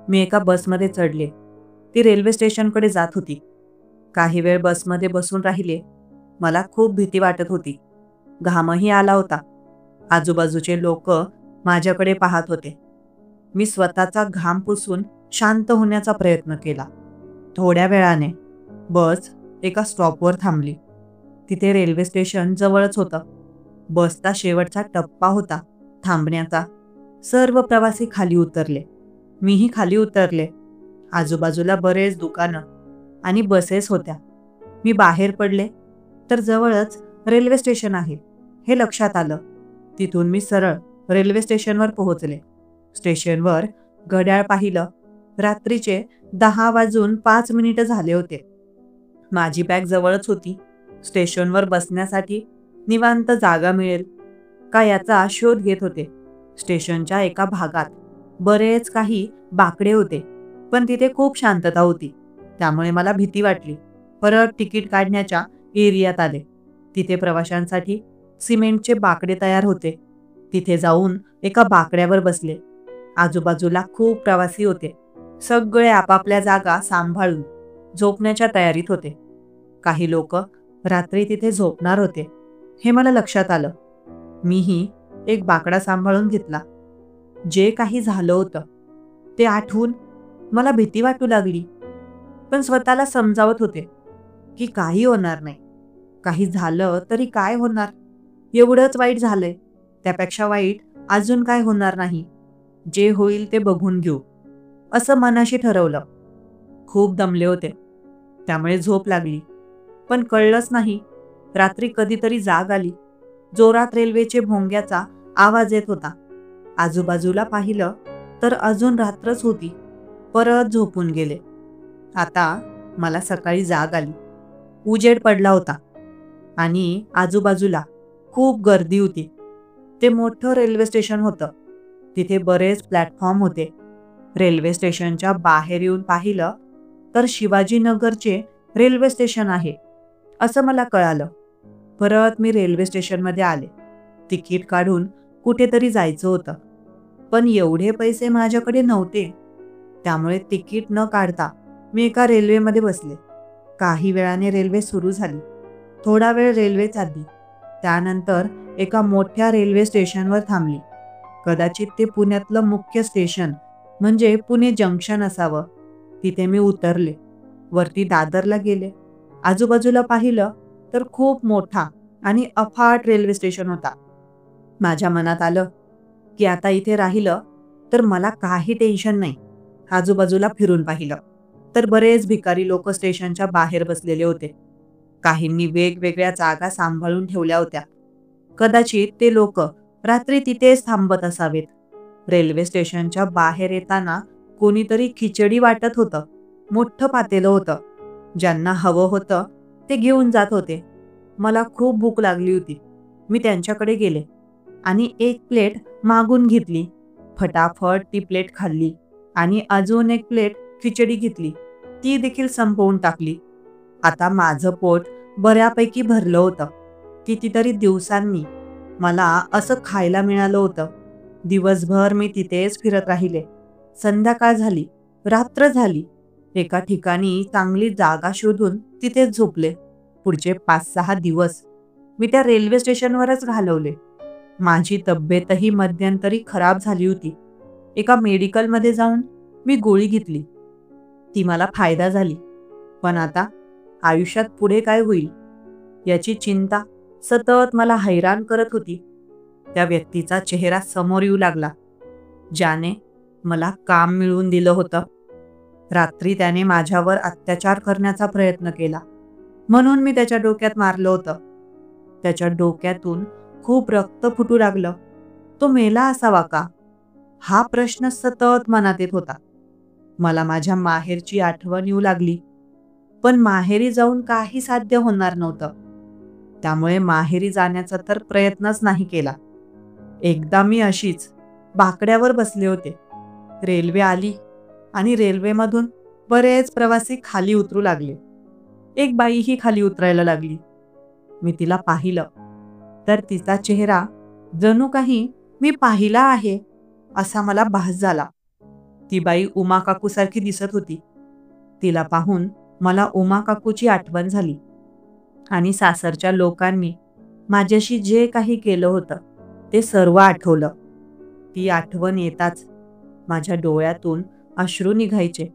Speaker 1: मी एका बसमध्ये चढले. ती रेल्वे स्टेशनकडे जात होती. काही वेळ बसमध्ये बसून राहिले. मला खूप भीती वाटत होती. घामही आला होता. आजूबाजूचे लोक माझ्याकडे पाहत होते. मी स्वतःचा घाम पुसून शांत होण्याचा प्रयत्न केला. थोड्या वेळाने बस एका स्टॉपवर थांबली. तिथे रेल्वे स्टेशन जवळच होतं. बसचा शेवटचा टप्पा होता थांबण्याचा. सर्व प्रवासी खाली उतरले. मीही खाली उतरले. आजूबाजूला बरेच दुकानं आणि बसेस होत्या. मी बाहेर पडले तर जवळच रेल्वे स्टेशन आहे हे लक्षात आलं. तिथून मी सरळ रेल्वे स्टेशनवर पोहोचले. स्टेशनवर घड्याळ पाहिलं रात्रीचे 10:05 झाले होते. माझी बॅग जवळच होती. स्टेशनवर बसण्यासाठी निवांत जागा मिळेल का याचा शोध घेत होते. स्टेशनच्या एका भागात बरेच काही बाकडे होते, पण तिथे खूप शांतता होती. त्यामुळे मला भीती वाटली. परत तिकीट काढण्याच्या एरियात आले. तिथे प्रवाशांसाठी सिमेंटचे बाकडे तयार होते. तिथे जाऊन एका बाकड्यावर बसले. आजूबाजूला खूप प्रवासी होते. सगळे आपापल्या जागा सांभाळून झोपण्याच्या तयारीत होते. काही लोक रात्री तिथे झोपणार होते हे मला लक्षात आलं. मीही एक बाकडा सांभाळून घेतला. जे काही झालं होतं ते आठवून मला भीती वाटू लागली, पण स्वतःला समजावत होते की काही होणार नाही. काही झालं तरी काय होणार, एवढंच वाईट झालंय, त्यापेक्षा वाईट अजून काय होणार नाही. जे होईल ते बघून घेऊ, असं मनाशी ठरवलं. खूप दमले होते, त्यामुळे झोप लागली. पण कळलंच नाही. रात्री कधीतरी जाग आली. जोरात रेल्वेचे भोंग्याचा आवाज येत होता. आजूबाजूला पाहिलं तर अजून रात्रच होती. परत झोपून गेले. आता मला सकाळी जाग आली. उजेड पडला होता आणि आजूबाजूला खूप गर्दी होती. ते मोठं रेल्वे स्टेशन होतं. तिथे बरेच प्लॅटफॉर्म होते. रेल्वे स्टेशनच्या बाहेर येऊन पाहिलं तर शिवाजीनगरचे रेल्वे स्टेशन आहे असं मला कळालं. परत मी रेल्वे स्टेशनमध्ये आले. तिकीट काढून कुठेतरी जायचं होतं, पण एवढे पैसे माझ्याकडे नव्हते. त्यामुळे तिकीट न काढता मी एका रेल्वेमध्ये बसले. काही वेळाने रेल्वे सुरू झाली. थोडा वेळ रेल्वे चालली. त्यानंतर एका मोठ्या रेल्वे स्टेशनवर थांबली. कदाचित ते पुण्यातलं मुख्य स्टेशन म्हणजे पुणे जंक्शन असावं. तिथे मी उतरले. वरती दादरला गेले. आजूबाजूला पाहिलं तर खूप मोठा आणि अफाट रेल्वे स्टेशन होता. माझ्या मनात आलं की आता इथे राहिलं तर मला काही टेन्शन नाही. आजूबाजूला फिरून पाहिलं तर बरेच भिकारी लोक स्टेशनच्या बाहेर बसलेले होते. काहींनी वेगवेगळ्या जागा सांभाळून ठेवल्या होत्या. कदाचित ते लोक रात्री तिथेच थांबत असावेत. रेल्वे स्टेशनच्या बाहेर येताना कोणीतरी खिचडी वाटत होतं. मोठं पातेलं होतं. ज्यांना हवं होतं ते घेऊन जात होते. मला खूप भूक लागली होती. मी त्यांच्याकडे गेले आणि एक प्लेट मागून घेतली. फटाफट ती प्लेट खाल्ली आणि अजून एक प्लेट खिचडी घेतली. ती देखील संपवून टाकली. आता माझं पोट बऱ्यापैकी भरलं होतं. कितीतरी दिवसांनी मला असं खायला मिळालं होतं. दिवसभर मी तिथेच फिरत राहिले. संध्याकाळ झाली, रात्र झाली. एका ठिकाणी चांगली जागा शोधून तिथेच झोपले. पुढचे 5-6 दिवस मी त्या रेल्वे स्टेशनवरच घालवले. माझी तब्येतही मध्यंतरी खराब झाली होती. एका मेडिकलमध्ये जाऊन मी गोळी घेतली. ती मला फायदा झाली. पण आता आयुष्यात पुढे काय होईल याची चिंता सतत मला हैराण करत होती. त्या व्यक्तीचा चेहरा समोर येऊ लागला, ज्याने मला काम मिळवून दिलं होतं. रात्री त्याने माझ्यावर अत्याचार करण्याचा प्रयत्न केला, म्हणून मी त्याच्या डोक्यात मारलं होतं. त्याच्या डोक्यातून खूप रक्त फुटू लागलं. तो मेला असावा का, हा प्रश्न सतत मनात येत होता. मला माझ्या माहेरची आठवण येऊ लागली. पण माहेरी जाऊन काही साध्य होणार नव्हतं. त्यामुळे माहेरी जाण्याचा तर प्रयत्नच नाही केला. एकदा मी अशीच बाकड्यावर बसले होते. रेल्वे आली आणि रेल्वेमधून बरेच प्रवासी खाली उतरू लागले. एक बाईही खाली उतरायला लागली. मी तिला पाहिलं तर तिचा चेहरा जणू काही मी पाहिला आहे असा मला भास झाला. ती बाई उमा काकूसारखी दिसत होती. तिला पाहून मला उमा काकूची आठवण झाली आणि सासरच्या लोकांनी माझ्याशी जे काही केलं होतं ते सर्व आठवलं. ती आठवण येताच माझ्या डोळ्यातून अश्रू निघायचे.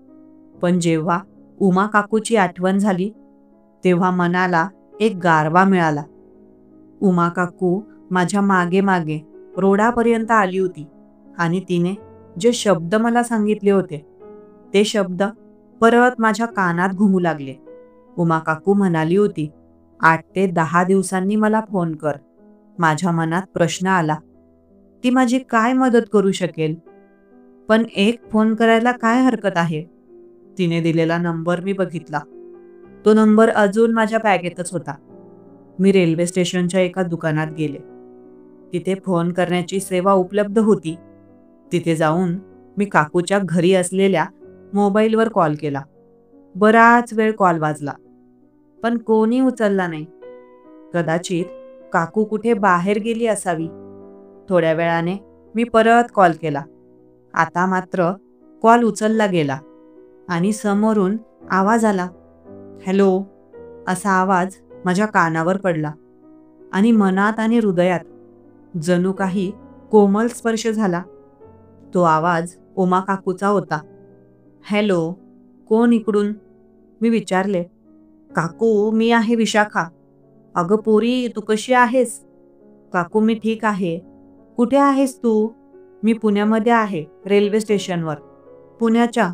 Speaker 1: पण जेव्हा उमा काकूची आठवण झाली तेव्हा मनाला एक गारवा मिळाला. उमा काकू माझ्या मागे मागे रोडापर्यंत आली होती आणि तिने जे शब्द मला सांगितले होते ते शब्द परत माझ्या कानात घुमू लागले. उमा काकू म्हणाली होती, 8 ते 10 दिवसांनी मला फोन कर. माझ्या मनात प्रश्न आला, ती माझी काय मदत करू शकेल. पण एक फोन करायला काय हरकत आहे? तिने दिलेला नंबर मी बघितला. तो नंबर अजून माझ्या बॅगेतच होता. मी रेल्वे स्टेशनच्या एका दुकानात गेले. तिथे फोन करण्याची सेवा उपलब्ध होती. तिथे जाऊन मी काकूच्या घरी असलेल्या मोबाईलवर कॉल केला. बराच वेळ कॉल वाजला, पण कोणी उचलला नाही. कदाचित काकू कुठे बाहेर गेली असावी. थोड्या वेळाने मी परत कॉल केला. आता मात्र कॉल उचलला गेला आणि समोरून आवाज आला. हॅलो, असा आवाज माझ्या कानावर पडला आणि मनात आणि हृदयात जणू काही कोमल स्पर्श झाला. तो आवाज उमा काकूचा होता. हॅलो, कोण इकडून? मी विचारले. काकू, मी आहे विशाखा. अगं पोरी, तू कशी आहेस? काकू, मी ठीक आहे. कुठे आहेस तू? मी पुण्यामध्ये आहे, रेल्वे स्टेशनवर. पुण्याच्या?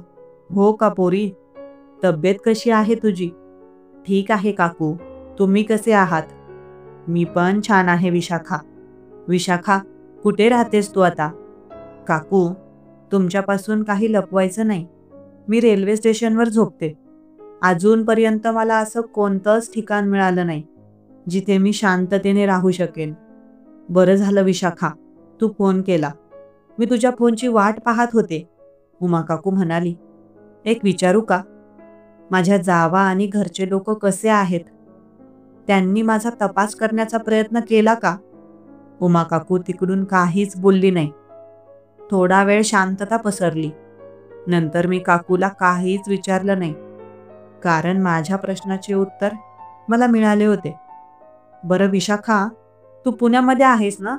Speaker 1: हो का पोरी? तब्येत कशी आहे तुझी? ठीक आहे काकू, तुम्ही कसे आहात? मी पण छान आहे विशाखा. विशाखा, कुठे राहतेस तू आता? काकू, तुमच्यापासून काही लपवायचं नाही. मी रेल्वे स्टेशनवर झोपते. अजूनपर्यंत मला असं कोणतंच ठिकाण मिळालं नाही जिथे मी शांततेने राहू शकेन. बरं झालं विशाखा, तू फोन केला. मी तुझ्या फोनची वाट पाहत होते. उमा काकू म्हणाली. एक विचारू का? माझ्या जावा आणि घरचे लोक कसे आहेत? त्यांनी माझा तपास करण्याचा प्रयत्न केला का? उमा काकू तिकडून काहीच बोलली नाही. थोडा वेळ शांतता पसरली. नंतर मी काकूला काहीच विचारलं नाही, कारण माझ्या प्रश्नाचे उत्तर मला मिळाले होते. बरं विशाखा, तू पुण्यामध्ये आहेस ना?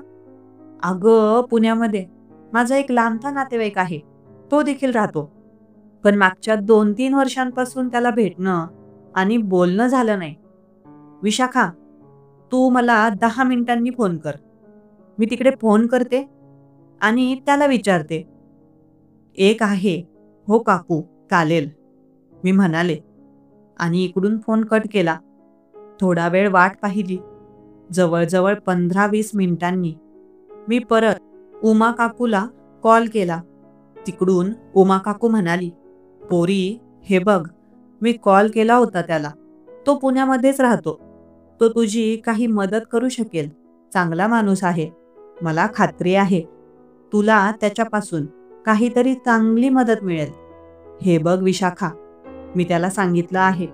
Speaker 1: अगं, पुण्यामध्ये माझा एक लांबता नातेवाईक आहे. तो देखील राहतो. पण मागच्या 2-3 वर्षांपासून त्याला भेटणं आणि बोलणं झालं नाही. विशाखा, तू मला 10 मिनिटांनी फोन कर. मी तिकडे फोन करते आणि त्याला विचारते. एक आहे. हो काकू, चालेल, मी म्हणाले आणि इकडून फोन कट केला. थोडा वेळ वाट पाहिली. जवळजवळ 15-20 मिनिटांनी मी परत उमा काकूला कॉल केला. तिकडून उमा काकू म्हणाली. पोरी, हे बघ, मी कॉल केला होता त्याला. तो पुण्यामध्येच राहतो. तो तुझी काही मदत करू शकेल. चांगला माणूस आहे. मला खात्री आहे तुला त्याच्यापासून काहीतरी चांगली मदत मिळेल. हे बघ विशाखा, मी त्याला सांगितलं आहे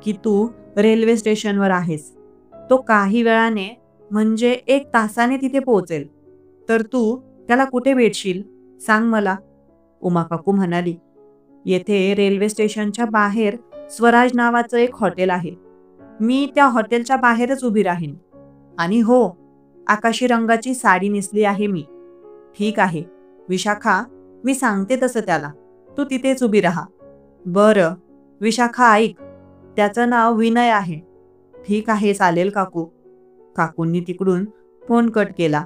Speaker 1: की तू रेल्वे स्टेशनवर आहेस. तो काही वेळाने, म्हणजे 1 तासाने तिथे पोहोचेल. तर तू त्याला कुठे भेटशील सांग मला? उमा काकू म्हणाली. येथे रेल्वे स्टेशनच्या बाहेर स्वराज नावाचं एक हॉटेल आहे. मी त्या हॉटेलच्या बाहेरच उभी राहीन. आणि हो, आकाशी रंगाची साडी नेसली आहे मी. ठीक आहे विशाखा, मी सांगते तसं त्याला. तू तिथेच उभी राहा. बरं विशाखा, ऐक, त्याचं नाव विनय आहे. ठीक आहे, चालेल काकू. काकूंनी तिकडून फोन कट केला.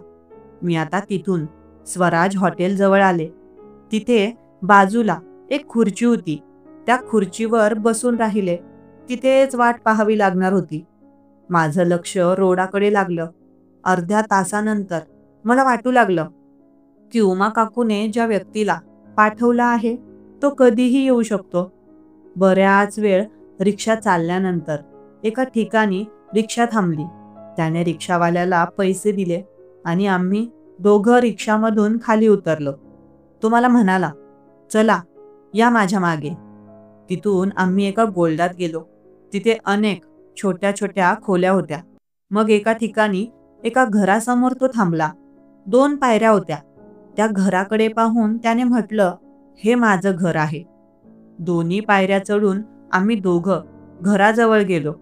Speaker 1: मी आता तिथून स्वराज हॉटेल जवळ आले. तिथे बाजूला एक खुर्ची होती. त्या खुर्चीवर बसून राहिले. तिथेच वाट पाहावी लागणार होती. माझं लक्ष रोडाकडे लागलं. अर्ध्या तासानंतर मला वाटू लागलं की उमा काकूने ज्या व्यक्तीला पाठवला आहे तो कधीही येऊ शकतो. बऱ्याच वेळ रिक्षा चालल्यानंतर एका ठिकाणी रिक्षा थांबली. त्याने रिक्षावाल्याला पैसे दिले आणि आम्ही दोघं रिक्षामधून खाली उतरलो. तो मला म्हणाला, चला या माझ्या मागे. तिथून आम्ही एका गोल्डात गेलो. तिथे अनेक छोट्या छोट्या खोल्या होत्या. मग एका ठिकाणी एका घरासमोर तो थांबला. 2 पायऱ्या होत्या. त्या घराकडे पाहून त्याने म्हटलं, हे माझं घर आहे. दोन्ही पायऱ्या चढून आम्ही दोघं घराजवळ गेलो.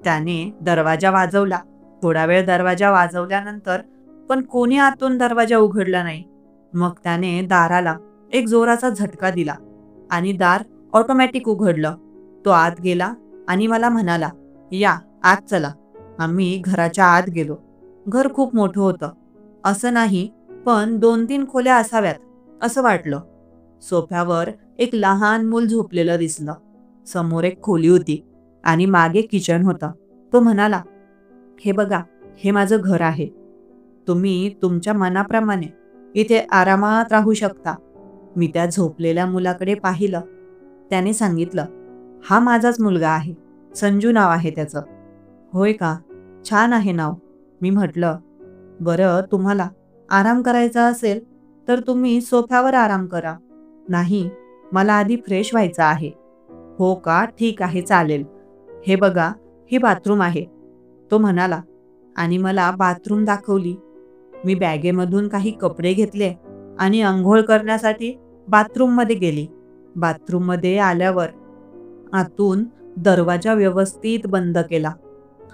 Speaker 1: त्याने दरवाजा वाजवला. थोडा वेळ दरवाजा वाजवल्यानंतर पण कोणी आतून दरवाजा उघडला नाही. मग त्याने दाराला एक जोराचा झटका दिला आणि दार ऑटोमॅटिक उघडलं. तो आत गेला आणि मला म्हणाला, या आत चला. आम्ही घराच्या आत गेलो. घर खूप मोठं होतं. असं नाही, पण 2-3 खोल्या असाव्यात असं वाटलं. सोफ्यावर एक लहान मूल झोपलेलं दिसलं. समोर एक खोली होती आणि मागे किचन होतं. तो म्हणाला, हे बघा, हे माझं घर आहे. तुम्ही तुमच्या मनाप्रमाणे इथे आरामात राहू शकता. मी त्या झोपलेल्या मुलाकडे पाहिलं. त्याने सांगितलं, "हा माझाच मुलगा आहे. संजू नाव आहे त्याचं." "होय का? छान आहे नाव." मी म्हटलं, "बरं, तुम्हाला आराम करायचा असेल तर तुम्ही सोफ्यावर आराम करा." "नाही, मला आधी फ्रेश व्हायचं आहे." "हो का? ठीक आहे, चालेल. हे बघा, ही बाथरूम आहे." तो म्हणाला आणि मला बाथरूम दाखवली. मी बॅगेमधून काही कपडे घेतले आणि अंघोळ करण्यासाठी बाथरूममध्ये गेली. बाथरूममध्ये आल्यावर आतून दरवाजा व्यवस्थित बंद केला.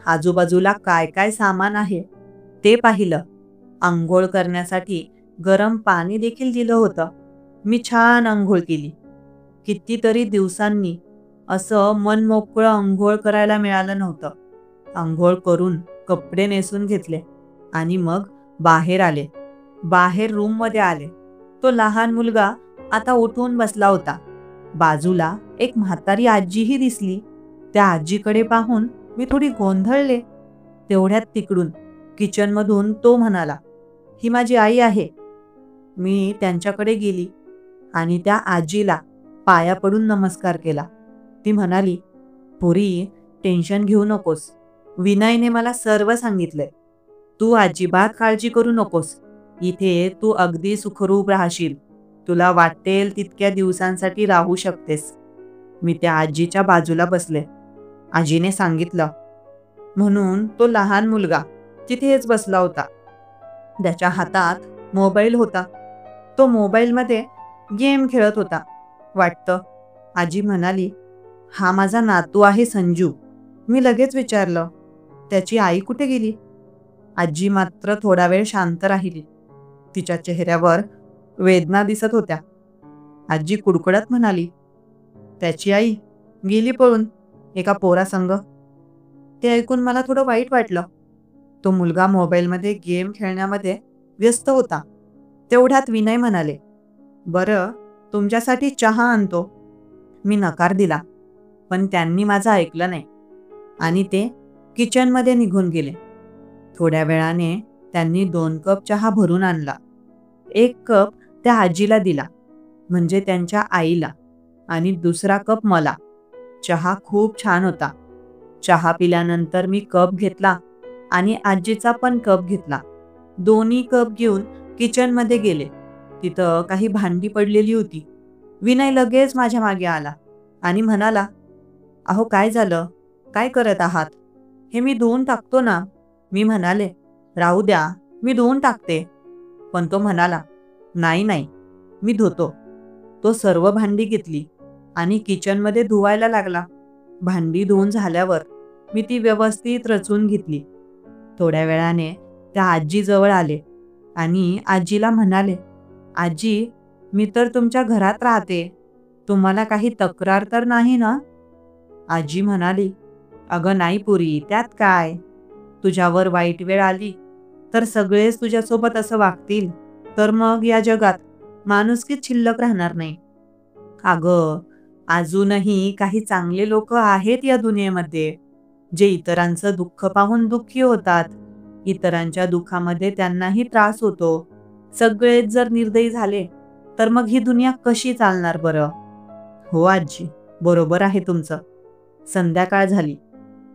Speaker 1: आजूबाजूला काय काय सामान आहे ते पाहिलं. अंघोळ करण्यासाठी गरम पाणी देखील दिलं होतं. मी छान अंघोळ केली. कितीतरी दिवसांनी असं मनमोकळं अंघोळ करायला मिळालं नव्हतं. अंघोळ करून कपडे नेसून घेतले आणि मग बाहेर आले. बाहेर रूममध्ये आले. तो लहान मुलगा आता उठून बसला होता. बाजूला एक म्हातारी आजीही दिसली. त्या आजीकडे पाहून मी थोडी गोंधळले. तेवढ्यात तिकडून किचनमधून तो म्हणाला, "ही माझी आई आहे." मी त्यांच्याकडे गेली आणि त्या आजीला पाया पडून नमस्कार केला. ती म्हणाली, "पोरी, टेन्शन घेऊ नकोस. विनयने मला सर्व सांगितलंय. तू अजिबात काळजी करू नकोस. इथे तू अगदी सुखरूप राहशील. तुला वाटेल तितक्या दिवसांसाठी राहू शकतेस." मी त्या आजीच्या बाजूला बसले. आजीने सांगितलं म्हणून तो लहान मुलगा तिथेच बसला होता. त्याच्या हातात मोबाईल होता. तो मोबाईलमध्ये गेम खेळत होता वाटतं. आजी म्हणाली, "हा माझा नातू आहे संजू." मी लगेच विचारलं, "त्याची आई कुठे गेली?" आजी मात्र थोडा वेळ शांत राहिली. तिच्या चेहऱ्यावर वेदना दिसत होत्या. आजी कुडकुडत म्हणाली, "त्याची आई गेली पळून एका पोरासंग." ते ऐकून मला थोडं वाईट वाटलं. तो मुलगा मोबाईलमध्ये गेम खेळण्यामध्ये व्यस्त होता. तेवढ्यात विनय म्हणाले, "बरं, तुमच्यासाठी चहा आणतो." मी नकार दिला, पण त्यांनी माझं ऐकलं नाही आणि ते किचनमध्ये निघून गेले. थोड्या वेळाने त्यांनी 2 कप चहा भरून आणला. 1 कप त्या आजीला दिला, म्हणजे त्यांच्या आईला, आणि दुसरा कप मला. चहा खूप छान होता. चहा पिल्यानंतर मी कप घेतला आणि आजीचा पण कप घेतला. दोन्ही कप घेऊन किचनमध्ये गेले. तिथं काही भांडी पडलेली होती. विनय लगेच माझ्या मागे आला आणि म्हणाला, "अहो, काय झालं? काय करत आहात? हे मी धुवून टाकतो ना." मी म्हणाले, "राहू द्या, मी धुवून टाकते." पण तो म्हणाला, "नाही नाही, मी धुतो." तो सर्व भांडी घेतली आणि किचनमध्ये धुवायला लागला. भांडी धुवून झाल्यावर मी ती व्यवस्थित रचून घेतली. थोड्या वेळाने त्या आजीजवळ आले आणि आजीला म्हणाले, "आजी, मी तर तुमच्या घरात राहते. तुम्हाला काही तक्रार तर नाही ना?" आजी म्हणाली, "अगं नाही पुरी, त्यात काय? तुझ्यावर वाईट वेळ आली तर सगळेच तुझ्यासोबत असं वागतील, तर मग या जगात माणुसकीच शिल्लक राहणार नाही. अगं, अजूनही काही चांगले लोक आहेत या दुनियेमध्ये, जे इतरांचं दुःख पाहून दुःखी होतात. इतरांच्या दुःखामध्ये त्यांनाही त्रास होतो. सगळेच जर निर्दयी झाले तर मग ही दुनिया कशी चालणार बरं?" "हो आजी, बरोबर आहे तुमचं." संध्याकाळ झाली.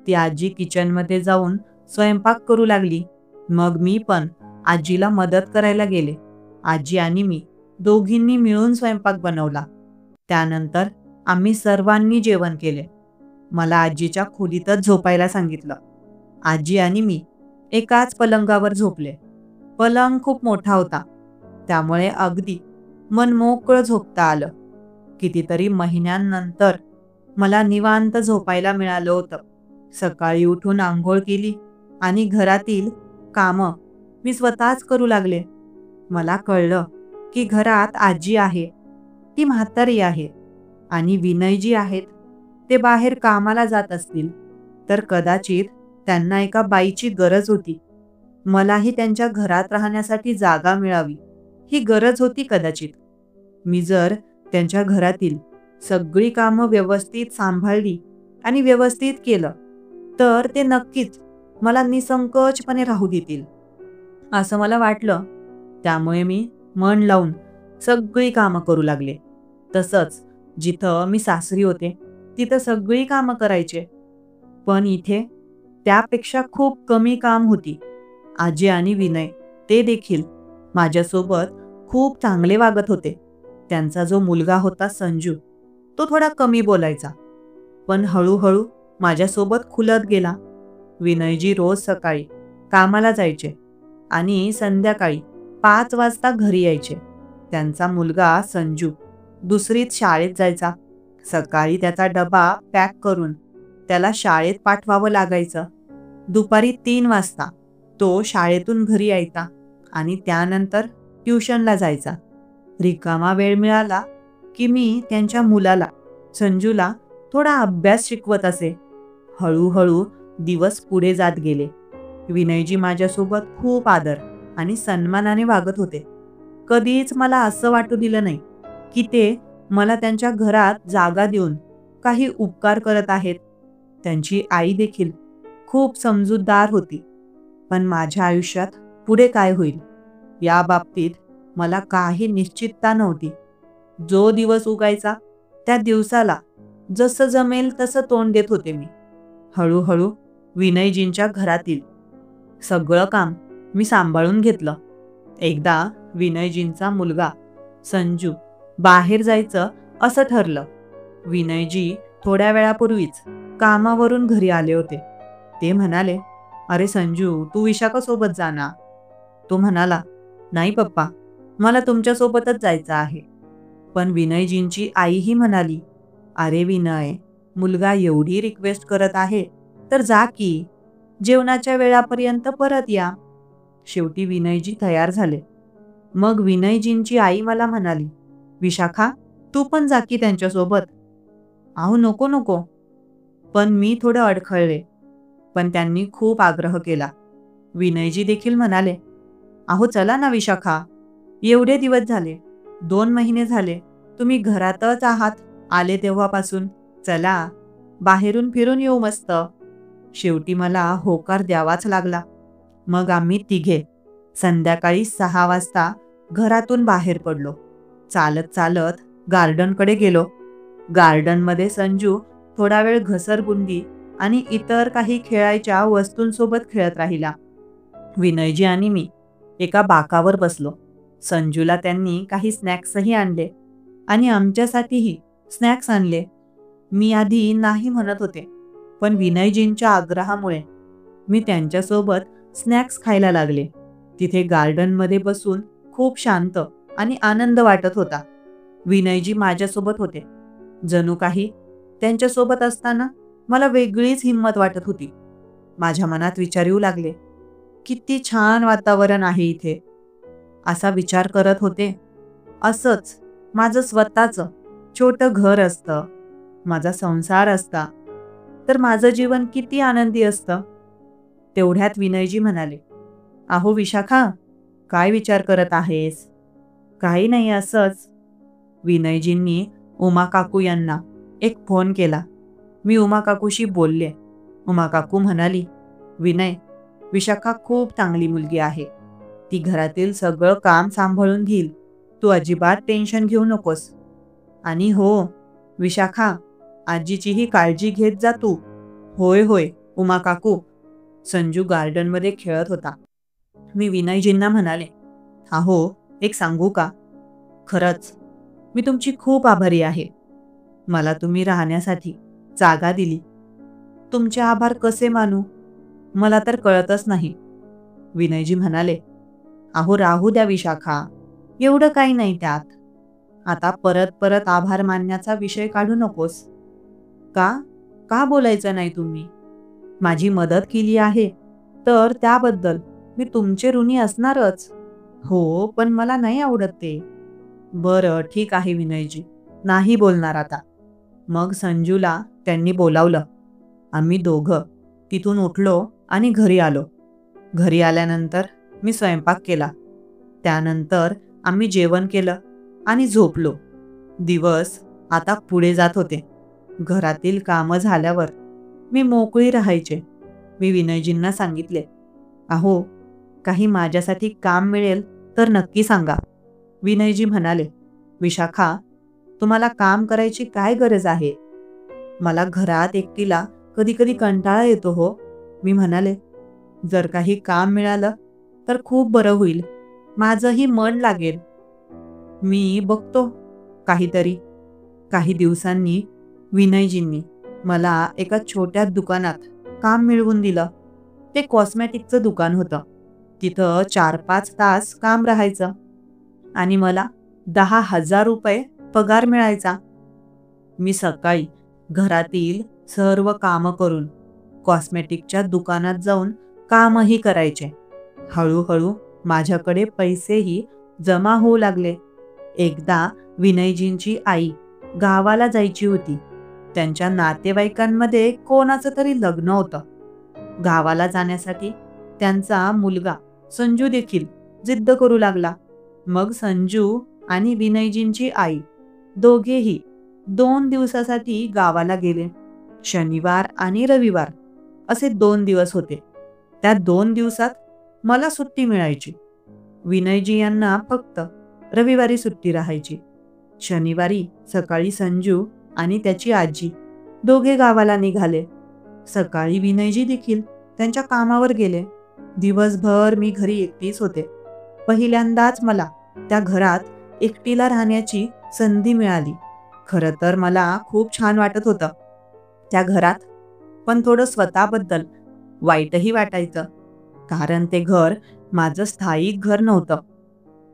Speaker 1: ती आजी किचनमध्ये जाऊन स्वयंपाक करू लागली. मग मी पण आजीला मदत करायला गेले. आजी आणि मी दोघींनी मिळून स्वयंपाक बनवला. त्यानंतर आम्ही सर्वांनी जेवण केले. मला आजीच्या खोलीतच झोपायला सांगितलं. आजी आणि मी एकाच पलंगावर झोपले. पलंग खूप मोठा होता, त्यामुळे अगदी मन मोकळं झोपता आलं. कितीतरी महिन्यांनंतर मला निवांत झोपायला मिळालं होतं. सकाळी उठून आंघोळ केली आणि घरातील कामं मी स्वतःच करू लागले. मला कळलं की घरात आजी आहे, ती म्हातारी आहे, आणि विनयजी आहेत, ते बाहेर कामाला जात असतील तर कदाचित त्यांना एका बाईची गरज होती. मलाही त्यांच्या घरात राहण्यासाठी जागा मिळावी, ही गरज होती कदाचित. मी जर त्यांच्या घरातील सगळी कामं व्यवस्थित सांभाळली आणि व्यवस्थित केलं तर ते नक्कीच मला निसंकोचपणे राहू देतील, असं मला वाटलं. त्यामुळे मी मन लावून सगळी कामं करू लागले. तसंच जिथं मी सासरी होते तिथं सगळी कामं करायचे. पण इथे त्यापेक्षा खूप कमी काम होती. आजी आणि विनय ते देखील माझ्यासोबत खूप चांगले वागत होते. त्यांचा जो मुलगा होता संजू, तो थोडा कमी बोलायचा, पण हळूहळू माझ्यासोबत खुलत गेला. विनयजी रोज सकाळी कामाला जायचे आणि संध्याकाळी 5 वाजता घरी यायचे. त्यांचा मुलगा संजू दुसरीत शाळेत जायचा. सकाळी त्याचा डबा पॅक करून त्याला शाळेत पाठवावं लागायचं. दुपारी 3 वाजता तो शाळेतून घरी यायचा आणि त्यानंतर ट्युशनला जायचा. रिकामा वेळ मिळाला की मी त्यांच्या मुलाला संजूला थोडा अभ्यास शिकवत असे. हळूहळू दिवस पुढे जात गेले. विनयजी माझ्यासोबत खूप आदर आणि सन्मानाने वागत होते. कधीच मला असं वाटू दिलं नाही की ते मला त्यांच्या घरात जागा देऊन काही उपकार करत आहेत. त्यांची आई देखील खूप समजूतदार होती. पण माझ्या आयुष्यात पुढे काय होईल या बाबतीत मला काही निश्चितता नव्हती. जो दिवस उगायचा त्या दिवसाला जसं जमेल तसं तोंड देत होते मी. हळूहळू विनयजींच्या घरातील सगळं काम मी सांभाळून घेतलं. एकदा विनयजींचा मुलगा संजू बाहेर जायचं असं ठरलं. विनयजी थोड्या वेळापूर्वीच कामावरून घरी आले होते. ते म्हणाले, "अरे संजू, तू विशाखासोबत जा ना." तो म्हणाला, "नाही पप्पा, मला तुमच्यासोबतच जायचं आहे." पण विनयजींची आईही म्हणाली, "अरे विनय, मुलगा एवढी रिक्वेस्ट करत आहे तर जा की. जेवणाच्या वेळापर्यंत परत या." शेवटी विनयजी तयार झाले. मग विनयजींची आई मला म्हणाली, "विशाखा, तू पण जा की त्यांच्यासोबत." "अहो नको नको." पण मी थोडं अडखळले. पण त्यांनी खूप आग्रह केला. विनयजी देखील म्हणाले, "अहो चला ना विशाखा, एवढे दिवस झाले, 2 महिने झाले तुम्ही घरातच आहात आले तेव्हापासून. चला बाहेरून फिरून येऊ मस्त." शेवटी मला होकार द्यावाच लागला. मग आम्ही तिघे संध्याकाळी 6 वाजता घरातून बाहेर पडलो. चालत चालत गार्डनकडे गेलो. गार्डनमध्ये संजू थोडा वेळ घसरगुंडी आणि इतर काही खेळायच्या वस्तूंसोबत खेळत राहिला. विनयजी आणि मी एका बाकावर बसलो. संजूला त्यांनी काही स्नॅक्सही आणले आणि आमच्यासाठीही स्नॅक्स आणले. मी आधी नाही म्हणत होते, पण विनयजींच्या आग्रहामुळे मी त्यांच्यासोबत स्नॅक्स खायला लागले. तिथे गार्डनमध्ये बसून खूप शांत आणि आनंद वाटत होता. विनयजी माझ्यासोबत होते. जणू काही त्यांच्यासोबत असताना मला वेगळीच हिंमत वाटत होती. माझ्या मनात विचार येऊ लागले, किती छान वातावरण आहे इथे. असा विचार करत होते. असंच माझं स्वतःचं छोटं घर असतं, माझा संसार असता, तर माझं जीवन किती आनंदी असतं. तेवढ्यात विनयजी म्हणाले, "अहो विशाखा, काय विचार करत आहेस?" "काही नाही, असंच." विनयजींनी उमा काकू यांना एक फोन केला. मी उमा काकूशी बोलले. उमा काकू म्हणाली, "विनय, विशाखा खूप चांगली मुलगी आहे. ती घरातील सगळं काम सांभाळून घेईल. तू अजिबात टेन्शन घेऊ नकोस. आणि हो विशाखा, आजीचीही काळजी घेत जा तू." "होय होय उमा काकू." संजू गार्डनमध्ये खेळत होता. मी विनयजींना म्हणाले, "अहो, एक सांगू का? खरंच मी तुमची खूप आभारी आहे. मला तुम्ही राहण्यासाठी जागा दिली. तुमचे आभार कसे मानू मला तर कळतच नाही." विनयजी म्हणाले, "अहो राहू द्या विशाखा, एवढं काही नाही त्यात. आता परत परत आभार मानण्याचा विषय काढू नकोस." "का? का बोलायचं नाही तुम्ही? माझी मदत केली आहे तर त्याबद्दल मी तुमचे ऋणी असणारच." "हो, पण मला नाही आवडत ते." "बरं ठीक आहे विनयजी, नाही बोलणार आता." मग संजूला त्यांनी बोलावलं. आम्ही दोघं तिथून उठलो आणि घरी आलो. घरी आल्यानंतर मी स्वयंपाक केला. त्यानंतर आम्ही जेवण केलं आणि झोपलो. दिवस आता पुढे जात होते. घरातील कामं झाल्यावर मी मोकळी राहायचे. मी विनयजींना सांगितले, "अहो, काही माझ्यासाठी काम मिळेल तर नक्की सांगा." विनयजी म्हणाले, विशाखा, तुम्हाला काम करायची काय गरज आहे? मला घरात एकटीला कधी कधी कंटाळा येतो हो. मी म्हणाले, जर काही काम मिळालं तर खूप बरं होईल. माझंही मन लागेल. मी बघतो काहीतरी. काही दिवसांनी विनयजींनी मला एका छोट्या दुकानात काम मिळवून दिलं. ते कॉस्मेटिकचं दुकान होतं. तिथं 4-5 तास काम राहायचं आणि मला 10,000 रुपये पगार मिळायचा. मी सकाळी घरातील सर्व कामं करून कॉस्मेटिकच्या दुकानात जाऊन कामही करायचे. हळूहळू माझ्याकडे पैसेही जमा होऊ लागले. एकदा विनयजींची आई गावाला जायची होती. त्यांच्या नातेवाईकांमध्ये कोणाचं तरी लग्न होतं. गावाला जाण्यासाठी त्यांचा मुलगा संजू देखील जिद्द करू लागला. मग संजू आणि विनयजींची आई दोघेही 2 दिवसासाठी गावाला गेले. शनिवार आणि रविवार असे 2 दिवस होते. त्या 2 दिवसात मला सुट्टी मिळायची. विनयजी यांना फक्त रविवारी सुट्टी राहायची. शनिवारी सकाळी संजू आणि त्याची आजी दोघे गावाला निघाले. सकाळी विनयजी देखील त्यांच्या कामावर गेले. दिवसभर मी घरी एकटीच होते. पहिल्यांदाच मला त्या घरात एकटीला राहण्याची संधी मिळाली. खरं तर मला खूप छान वाटत होतं त्या घरात, पण थोडं स्वतःबद्दल वाईटही वाटायचं. कारण ते घर माझं स्थायिक घर नव्हतं.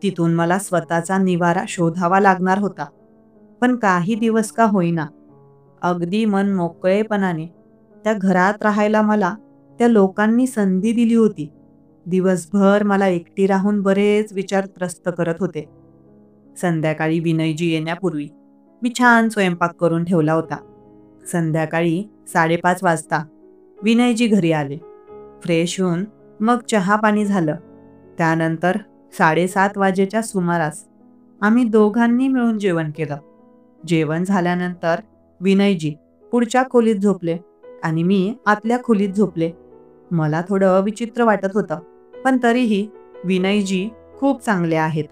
Speaker 1: तिथून मला स्वतःचा निवारा शोधावा लागणार होता. पण काही दिवस का होईना, अगदी मन मोकळेपणाने त्या घरात राहायला मला त्या लोकांनी संधी दिली होती. दिवसभर मला एकटी राहून बरेच विचार त्रस्त करत होते. संध्याकाळी विनयजी येण्यापूर्वी मी छान स्वयंपाक करून ठेवला होता. संध्याकाळी 5:30 वाजता विनयजी घरी आले. फ्रेश होऊन मग चहा पाणी झालं. त्यानंतर 7:30 वाजेच्या सुमारास आम्ही दोघांनी मिळून जेवण केलं. जेवण झाल्यानंतर विनयजी पुढच्या खोलीत झोपले आणि मी आतल्या खोलीत झोपले. मला थोडं विचित्र वाटत होतं, पण तरीही विनयजी खूप चांगले आहेत.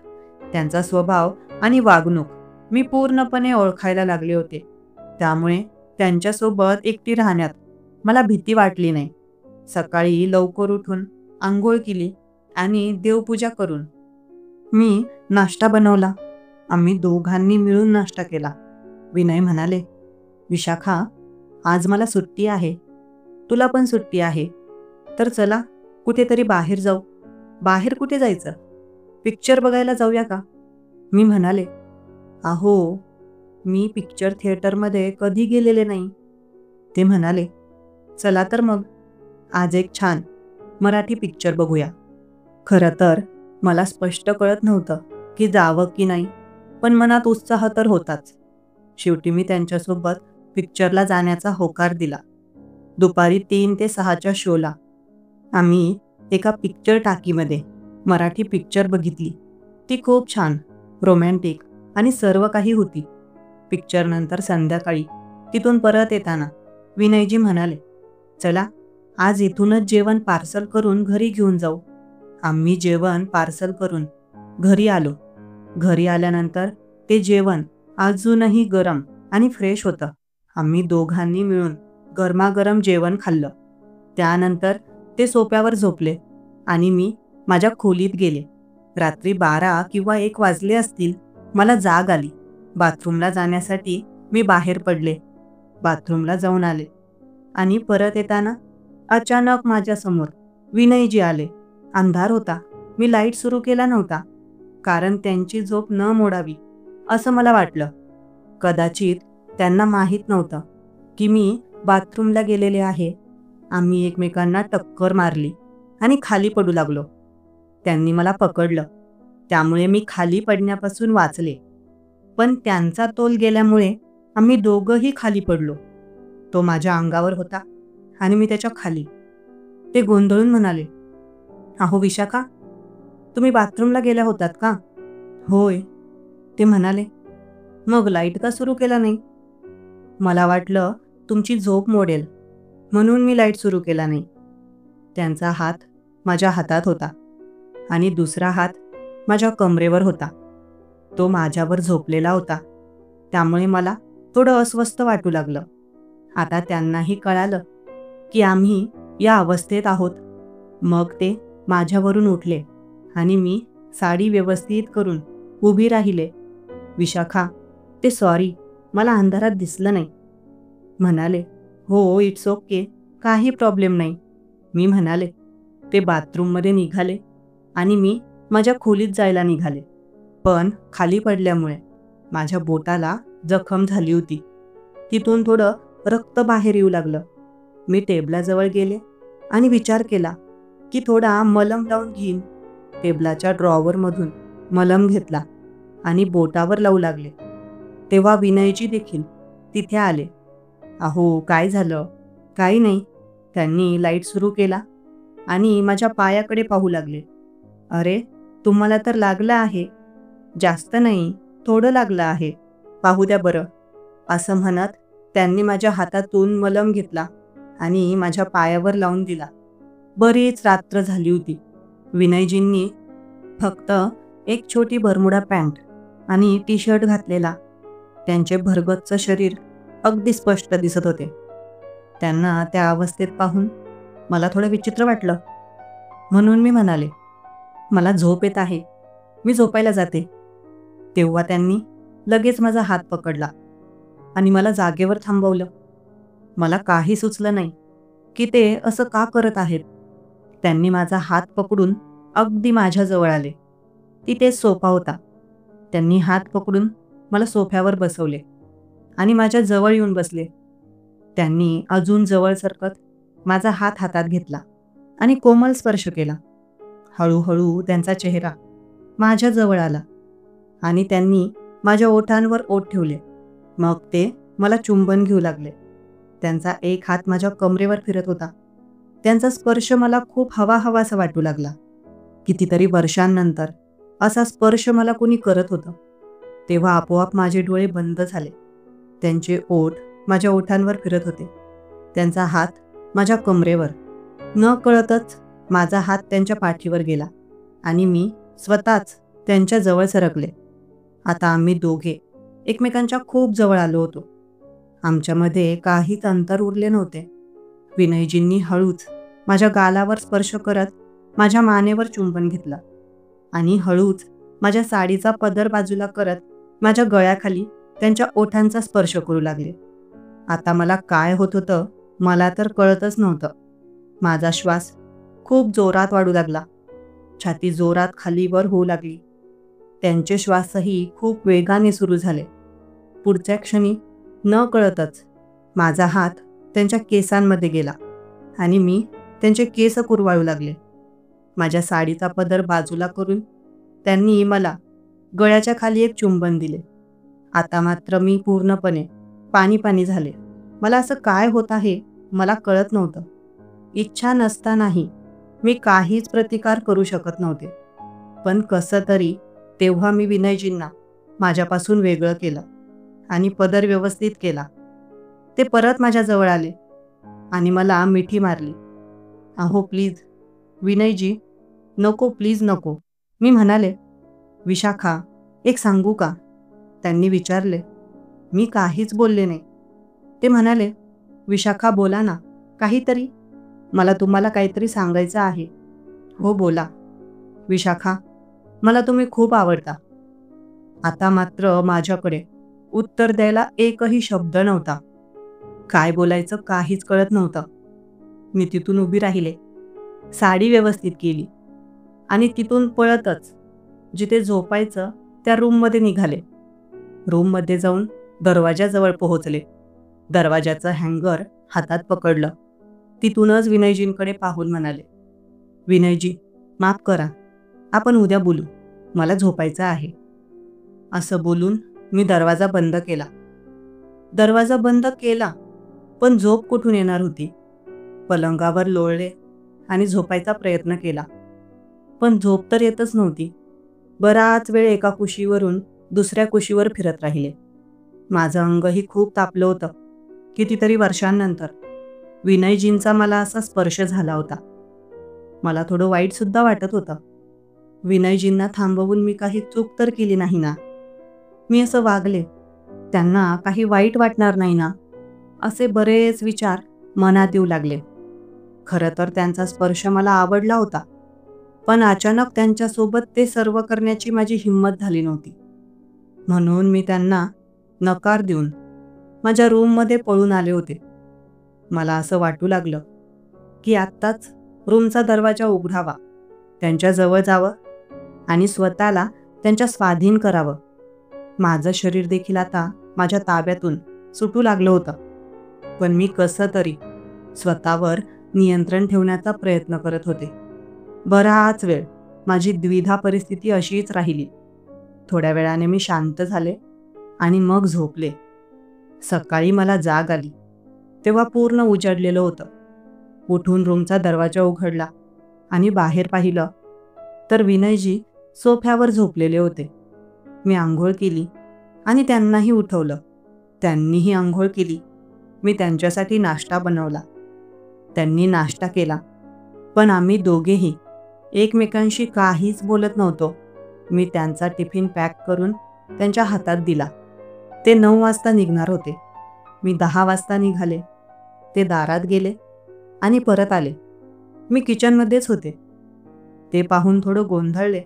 Speaker 1: त्यांचा स्वभाव आणि वागणूक मी पूर्णपणे ओळखायला लागले होते. त्यामुळे त्यांच्यासोबत एकटी राहण्यात मला भीती वाटली नाही. सकाळी लवकर उठून आंघोळ केली आणि देवपूजा करून मी नाश्ता बनवला. आम्ही दोघांनी मिळून नाश्ता केला. विनय म्हणाले, विशाखा, आज मला सुट्टी आहे. तुला पण सुट्टी आहे. तर चला कुठेतरी बाहेर जाऊ. बाहेर कुठे जायचं? पिक्चर बघायला जाऊया का? मी म्हणाले, अहो, मी पिक्चर थिएटरमध्ये कधी गेलेले नाही. ते म्हणाले, चला तर मग आज एक छान मराठी पिक्चर बघूया. खरं तर मला स्पष्ट कळत नव्हतं की जावं की नाही, पण मनात उत्साह तर होताच. शेवटी मी त्यांच्यासोबत पिक्चरला जाण्याचा होकार दिला. दुपारी 3 ते 6च्या शोला आम्ही एका पिक्चर टाकीमध्ये मराठी पिक्चर बघितली. ती खूप छान, रोमॅन्टिक आणि सर्व काही होती. पिक्चरनंतर संध्याकाळी तिथून परत येताना विनयजी म्हणाले, चला आज इथूनच जेवण पार्सल करून घरी घेऊन जाऊ. आम्ही जेवण पार्सल करून घरी आलो. घरी आल्यानंतर ते जेवण अजूनही गरम आणि फ्रेश होतं. आम्ही दोघांनी मिळून गरमागरम जेवण खाल्लं. त्यानंतर ते सोफ्यावर झोपले आणि मी माझ्या खोलीत गेले. रात्री 12 किंवा 1 वाजले असतील. मला जाग आली. बाथरूमला जाण्यासाठी मी बाहेर पडले. बाथरूमला जाऊन आले आणि परत येताना अचानक माझ्यासमोर विनयजी आले. अंधार होता. मी लाईट सुरू केला नव्हता, कारण त्यांची झोप न मोडावी असं मला वाटलं. कदाचित त्यांना माहीत नव्हतं की मी बाथरूमला गेलेले आहे. आम्ही एकमेकांना टक्कर मारली आणि खाली पडू लागलो. त्यांनी मला पकडलं, त्यामुळे मी खाली पडण्यापासून वाचले. पण त्यांचा तोल गेल्यामुळे आम्ही दोघंही खाली पडलो. तो माझ्या अंगावर होता आणि मी त्याच्या खाली. ते गोंधळून म्हणाले, अहो विशाखा, तुम्ही बाथरूमला गेल्या होतात का? होय, ते म्हणाले. मग लाईट का सुरू केला नाही? मला वाटलं तुमची झोप मोडेल, म्हणून मी लाईट सुरू केला नाही. त्यांचा हात माझ्या हातात होता आणि दुसरा हात माझ्या कमरेवर होता. तो माझ्यावर झोपलेला होता. त्यामुळे मला थोडं अस्वस्थ वाटू लागलं. आता त्यांनाही कळालं की आम्ही या अवस्थेत आहोत. मग ते माझ्यावरून उठले आणि मी साडी व्यवस्थित करून उभी राहिले. विशाखा, ते सॉरी, मला अंधारात दिसलं नाही. म्हणाले, हो इट्स ओके, काही प्रॉब्लेम नाही. मी म्हणाले. ते बाथरूममध्ये निघाले आणि मी माझ्या खोलीत जायला निघाले. पण खाली पडल्यामुळे माझ्या बोटाला जखम झाली होती. तिथून थोडं रक्त बाहेर येऊ लागलं. मी टेबलाजवळ गेले आणि विचार केला की थोडा मलम लावून घेईन. टेबलाच्या ड्रॉवरमधून मलम घेतला आणि बोटावर लावू लागले. तेव्हा विनयजी देखील तिथे आले. अहो काय झालं? काही नाही. त्यांनी लाईट सुरू केला आणि माझ्या पायाकडे पाहू लागले. अरे, तुम्हाला तर लागलं आहे. जास्त नाही, थोडं लागलं आहे. पाहू द्या बरं. असं म्हणत त्यांनी माझ्या हातातून मलम घेतला आणि माझ्या पायावर लावून दिला. बरीच रात्र झाली होती. विनयजींनी फक्त एक छोटी बरमुडा पॅन्ट आणि टी शर्ट घातलेला. त्यांचे भरगच्च शरीर अगदी स्पष्ट दिसत होते. त्यांना त्या अवस्थेत पाहून मला थोडं विचित्र वाटलं. म्हणून मी म्हणाले, मला झोप येत आहे, मी झोपायला जाते. तेव्हा त्यांनी लगेच माझा हात पकडला आणि मला जागेवर थांबवलं. मला काही सुचलं नाही की ते असं का करत आहेत. त्यांनी माझा हात पकडून अगदी माझ्याजवळ आले. तिथे सोफा होता. त्यांनी हात पकडून मला सोफ्यावर बसवले आणि माझ्या जवळ येऊन बसले. त्यांनी अजून जवळ सरकत माझा हात हातात घेतला आणि कोमल स्पर्श केला. हळूहळू त्यांचा चेहरा माझ्या जवळ आला आणि त्यांनी माझ्या ओठांवर ओठ ठेवले. मग ते मला चुंबन घेऊ लागले. त्यांचा एक हात माझ्या कमरेवर फिरत होता. त्यांचा स्पर्श मला खूप हवाहवासा वाटू लागला. कितीतरी वर्षांनंतर असा स्पर्श मला कोणी करत होतं. तेव्हा आपोआप माझे डोळे बंद झाले. त्यांचे ओठ माझ्या ओठांवर फिरत होते. त्यांचा हात माझ्या कमरेवर. न कळतच माझा हात त्यांच्या पाठीवर गेला आणि मी स्वतःच त्यांच्या जवळ सरकले. आता आम्ही दोघे एकमेकांच्या खूप जवळ आलो होतो. आमच्यामध्ये काहीच अंतर उरले नव्हते. विनयजींनी हळूच माझ्या गालावर स्पर्श करत माझ्या मानेवर चुंबन घेतलं आणि हळूच माझ्या साडीचा पदर बाजूला करत माझ्या गळ्याखाली त्यांच्या ओठांचा स्पर्श करू लागले. आता मला काय होत होतं मला तर कळतच नव्हतं. माझा श्वास खूप जोरात वाढू लागला. छाती जोरात खाली वर होऊ लागली. त्यांचे श्वासही खूप वेगाने सुरू झाले. पुढच्या क्षणी न कळतच माझा हात त्यांच्या केसांमध्ये गेला आणि मी त्यांचे केस कुरवाळू लागले. माझ्या साडीचा पदर बाजूला करून त्यांनी मला गळ्याच्या खाली एक चुंबन दिले. आता मात्र मी पूर्णपणे पाणी झाले. मला असं काय होत आहे मला कळत नव्हतं. इच्छा नसतानाही मी काहीच प्रतिकार करू शकत नव्हते. पण कसं तरी तेव्हा मी विनयजींना माझ्यापासून वेगळं केलं आणि पदर व्यवस्थित केला. ते परत माझ्याजवळ आले आणि मला मिठी मारली. अहो प्लीज विनयजी, नको प्लीज नको. मी म्हणाले. विशाखा, एक सांगू का? त्यांनी विचारले. मी काहीच बोलले नाही. ते म्हणाले, विशाखा बोला ना, काहीतरी. मला तुम्हाला काहीतरी सांगायचं आहे. हो बोला. विशाखा, मला तुम्ही खूप आवडता. आता मात्र माझ्याकडे उत्तर द्यायला एकही शब्द नव्हता. काय बोलायचं काहीच कळत नव्हतं. मी तिथून उभी राहिले, साडी व्यवस्थित केली आणि तिथून पळतच जिथे झोपायचं त्या रूममध्ये निघाले. रूममध्ये जाऊन दरवाजाजवळ पोहोचले. दरवाजाचं हँगर हातात पकडलं. तिथूनच विनयजींकडे पाहून म्हणाले, विनयजी माफ करा, आपण उद्या बोलू, मला झोपायचं आहे. असं बोलून मी दरवाजा बंद केला. दरवाजा बंद केला पण झोप कुठून येणार होती. पलंगावर लोळले आणि झोपायचा प्रयत्न केला पण झोप तर येतच नव्हती. बराच वेळ एका कुशीवरून दुसऱ्या कुशीवर फिरत राहिले. माझं अंगही खूप तापलं होतं. कितीतरी वर्षांनंतर विनयजींचा मला असा स्पर्श झाला होता. मला थोडं वाईट सुद्धा वाटत होतं. विनयजींना थांबवून मी काही चूक तर केली नाही ना. मी असं वागले, त्यांना काही वाईट वाटणार नाही ना? असे बरेच विचार मनात येऊ लागले. खरं तर त्यांचा स्पर्श मला आवडला होता, पण अचानक त्यांच्यासोबत ते सर्व करण्याची माझी हिंमत झाली नव्हती. म्हणून मी त्यांना नकार देऊन माझ्या रूममध्ये पळून आले होते. मला असं वाटू लागलं की आत्ताच रूमचा दरवाजा उघडावा, त्यांच्या जवळ जावं आणि स्वतःला त्यांच्या स्वाधीन करावं. माझं शरीर देखील आता माझ्या ताब्यातून सुटू लागलं होतं, पण मी कसं तरी स्वतःवर नियंत्रण ठेवण्याचा प्रयत्न करत होते. बराच वेळ माझी द्विधा परिस्थिती अशीच राहिली. थोड्या वेळाने मी शांत झाले आणि मग झोपले. सकाळी मला जाग आली तेव्हा पूर्ण उजाडलेलं होतं. उठून रूमचा दरवाजा उघडला आणि बाहेर पाहिलं तर विनयजी सोफ्यावर झोपलेले होते. मी आंघोळ केली आणि त्यांनाही उठवलं. त्यांनीही आंघोळ केली. मी त्यांच्यासाठी नाश्ता बनवला. त्यांनी नाश्ता केला, पण आम्ही दोघेही एकमेकांशी काहीच बोलत नव्हतो. मी त्यांचा टिफिन पॅक करून त्यांच्या हातात दिला. ते 9 वाजता निघणार होते. मी 10 वाजता निघाले. ते दारात गेले आणि परत आले. मी किचनमध्येच होते. ते पाहून थोडं गोंधळले.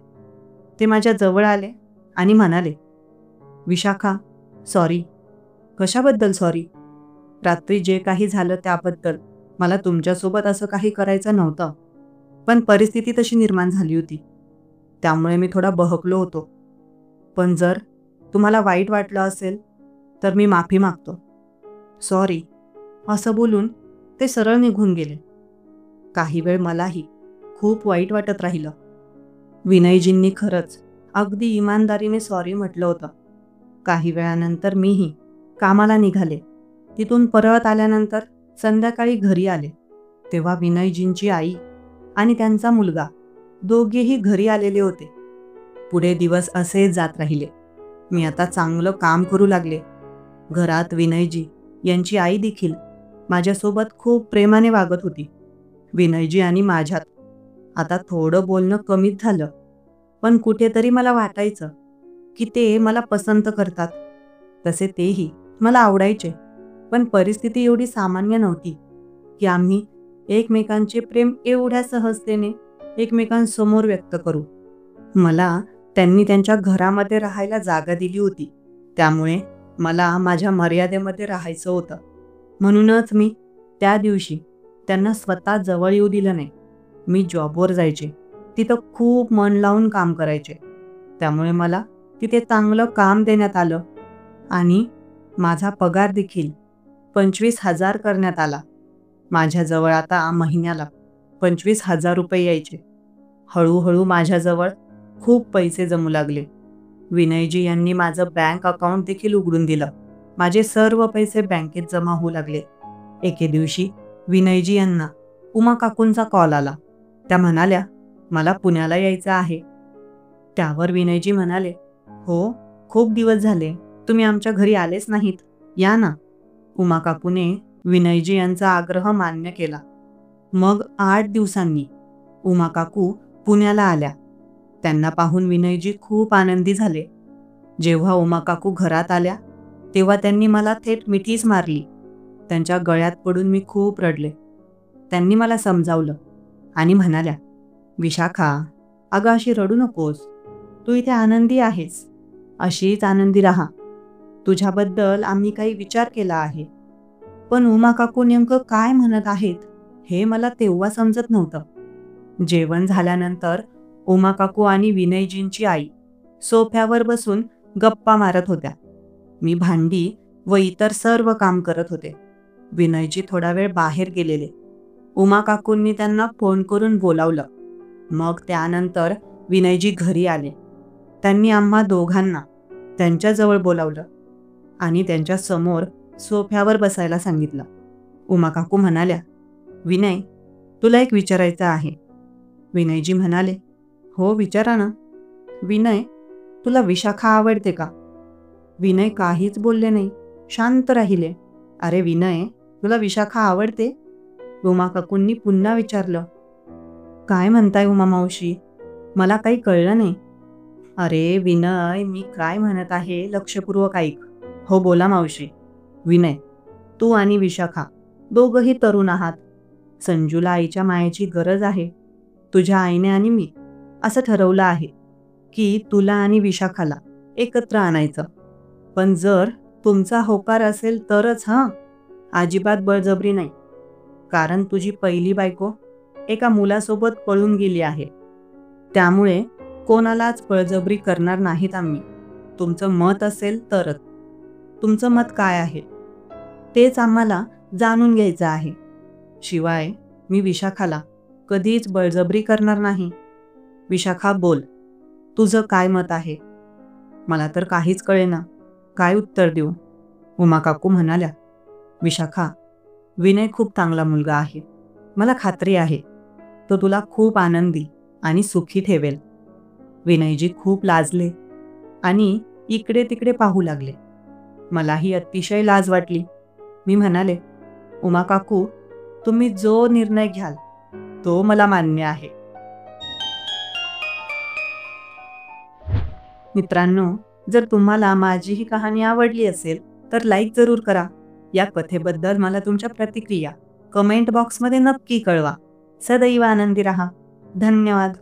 Speaker 1: ते माझ्या जवळ आले आणि म्हणाले, "विशाखा, सॉरी." "कशाबद्दल सॉरी?" "रात्री जे काही झालं त्याबद्दल. मला तुमच्यासोबत असं काही करायचं नव्हतं, पण परिस्थिती तशी निर्माण झाली होती. त्यामुळे मी थोडा बहकलो होतो. पण जर तुम्हाला वाईट वाटलं असेल तर मी माफी मागतो." "सॉरी." असं बोलून ते सरळ निघून गेले. काही वेळ मलाही खूप वाईट वाटत राहिलं. विनयजींनी खरंच अगदी इमानदारीने सॉरी म्हटलं होतं. काही वेळानंतर मीही कामाला निघाले. तिथून परत आल्यानंतर संध्याकाळी घरी आले तेव्हा विनयजींची आई आणि त्यांचा मुलगा दोघेही घरी आलेले होते. पुढे दिवस असेच जात राहिले. मी आता चांगलं काम करू लागले. घरात विनयजी यांची आई देखील माझ्यासोबत खूप प्रेमाने वागत होती. विनयजी आणि माझ्यात आता थोडं बोलणं कमीच झालं, पण कुठेतरी मला वाटायचं की ते मला पसंत करतात. तसे तेही मला आवडायचे, पण परिस्थिती एवढी सामान्य नव्हती की आम्ही एकमेकांचे प्रेम एवढ्या सहजतेने एकमेकांसमोर व्यक्त करू. मला त्यांनी त्यांच्या घरामध्ये राहायला जागा दिली होती, त्यामुळे मला माझ्या मर्यादेमध्ये राहायचं होतं. म्हणूनच मी त्या दिवशी त्यांना स्वतः जवळ येऊ दिलं नाही. मी जॉबवर जायचे, तिथं खूप मन लावून काम करायचे, त्यामुळे मला तिथे चांगलं काम देण्यात आलं आणि माझा पगार देखील 25,000 करण्यात आला. माझ्याजवळ आता महिन्याला 25,000 रुपये यायचे. हळूहळू माझ्याजवळ खूप पैसे जमू लागले. विनयजी यांनी माझं बँक अकाउंट देखील उघडून दिलं. माझे सर्व पैसे बँकेत जमा होऊ लागले. एके दिवशी विनयजी यांना उमा काकूंचा कॉल आला. त्या म्हणाल्या, "मला पुण्याला यायचं आहे." त्यावर विनयजी म्हणाले, "हो, खूप दिवस झाले. तुम्ही आमच्या घरी आलेच नाहीत. या ना." उमा काकूने विनयजी यांचा आग्रह मान्य केला. मग 8 दिवसांनी उमा काकू पुण्याला आल्या. त्यांना पाहून विनयजी खूप आनंदी झाले. जेव्हा उमा काकू घरात आल्या तेव्हा त्यांनी मला थेट मिठीच मारली. त्यांच्या गळ्यात पडून मी खूप रडले. त्यांनी मला समजावलं आणि म्हणाल्या, "विशाखा, अगं अशी रडू नकोस. तू इथे आनंदी आहेस. अशीच आनंदी राहा. तुझ्याबद्दल आम्ही काही विचार केला आहे." पण उमा काकू नेमकं काय म्हणत आहेत हे मला तेव्हा समजत नव्हतं. जेवण झाल्यानंतर उमा काकू आणि विनयजींची आई सोफ्यावर बसून गप्पा मारत होत्या. मी भांडी व इतर सर्व काम करत होते. विनयजी थोडा वेळ बाहेर गेलेले. उमा काकूंनी त्यांना फोन करून बोलावलं. मग त्यानंतर विनयजी घरी आले. त्यांनी आम्हा दोघांना त्यांच्याजवळ बोलावलं आणि त्यांच्या समोर सोफ्यावर बसायला सांगितलं. उमा काकू म्हणाल्या, "विनय, तुला एक विचारायचं आहे." विनयजी म्हणाले, "हो, विचारा ना." "विनय, तुला विशाखा आवडते का?" विनय काहीच बोलले नाही, शांत राहिले. "अरे विनय, तुला विशाखा आवडते?" उमा काकूंनी पुन्हा विचारलं. "काय म्हणताय उमा मावशी? मला काही कळलं नाही." अरे विनय, मी काय म्हणत आहे लक्षपूर्वक ऐक. हो बोला मावशी. विनय, तू आणि विशाखा दोघंही तरुण आहात. संजूला आईच्या मायेची गरज आहे. तुझ्या आईने आणि मी असं ठरवलं आहे की तुला आणि विशाखाला एकत्र आणायचं. पण जर तुमचा होकार असेल तरच हां. अजिबात बळजबरी नाही. कारण तुझी पहिली बायको एका मुलासोबत पळून गेली आहे. त्यामुळे कोणालाच बळजबरी करणार नाहीत आम्ही. तुमचं मत असेल तरच. तुमचं मत काय आहे तेच आम्हाला जाणून घ्यायचं आहे. शिवाय मी विशाखाला कधीच बळजबरी करणार नाही. विशाखा बोल, तुझं काय मत आहे? मला तर काहीच कळेना. काय उत्तर देऊ? उमा काकू म्हणाल्या, विशाखा, विनय खूप चांगला मुलगा आहे. मला खात्री आहे तो तुला खूप आनंदी आणि सुखी ठेवेल. विनयजी खूप लाजले आणि इकडे तिकडे पाहू लागले. मलाही अतिशय लाज वाटली. मी म्हणाले, उमा काकू, तुम्ही जो निर्णय घ्याल तो मला मान्य आहे. मित्रांनो, जर तुम्हाला माझी ही कहाणी आवडली असेल तर लाईक जरूर करा. या कथेबद्दल मला तुमच्या प्रतिक्रिया कमेंट बॉक्समध्ये नक्की कळवा. सदैव आनंदी राहा. धन्यवाद.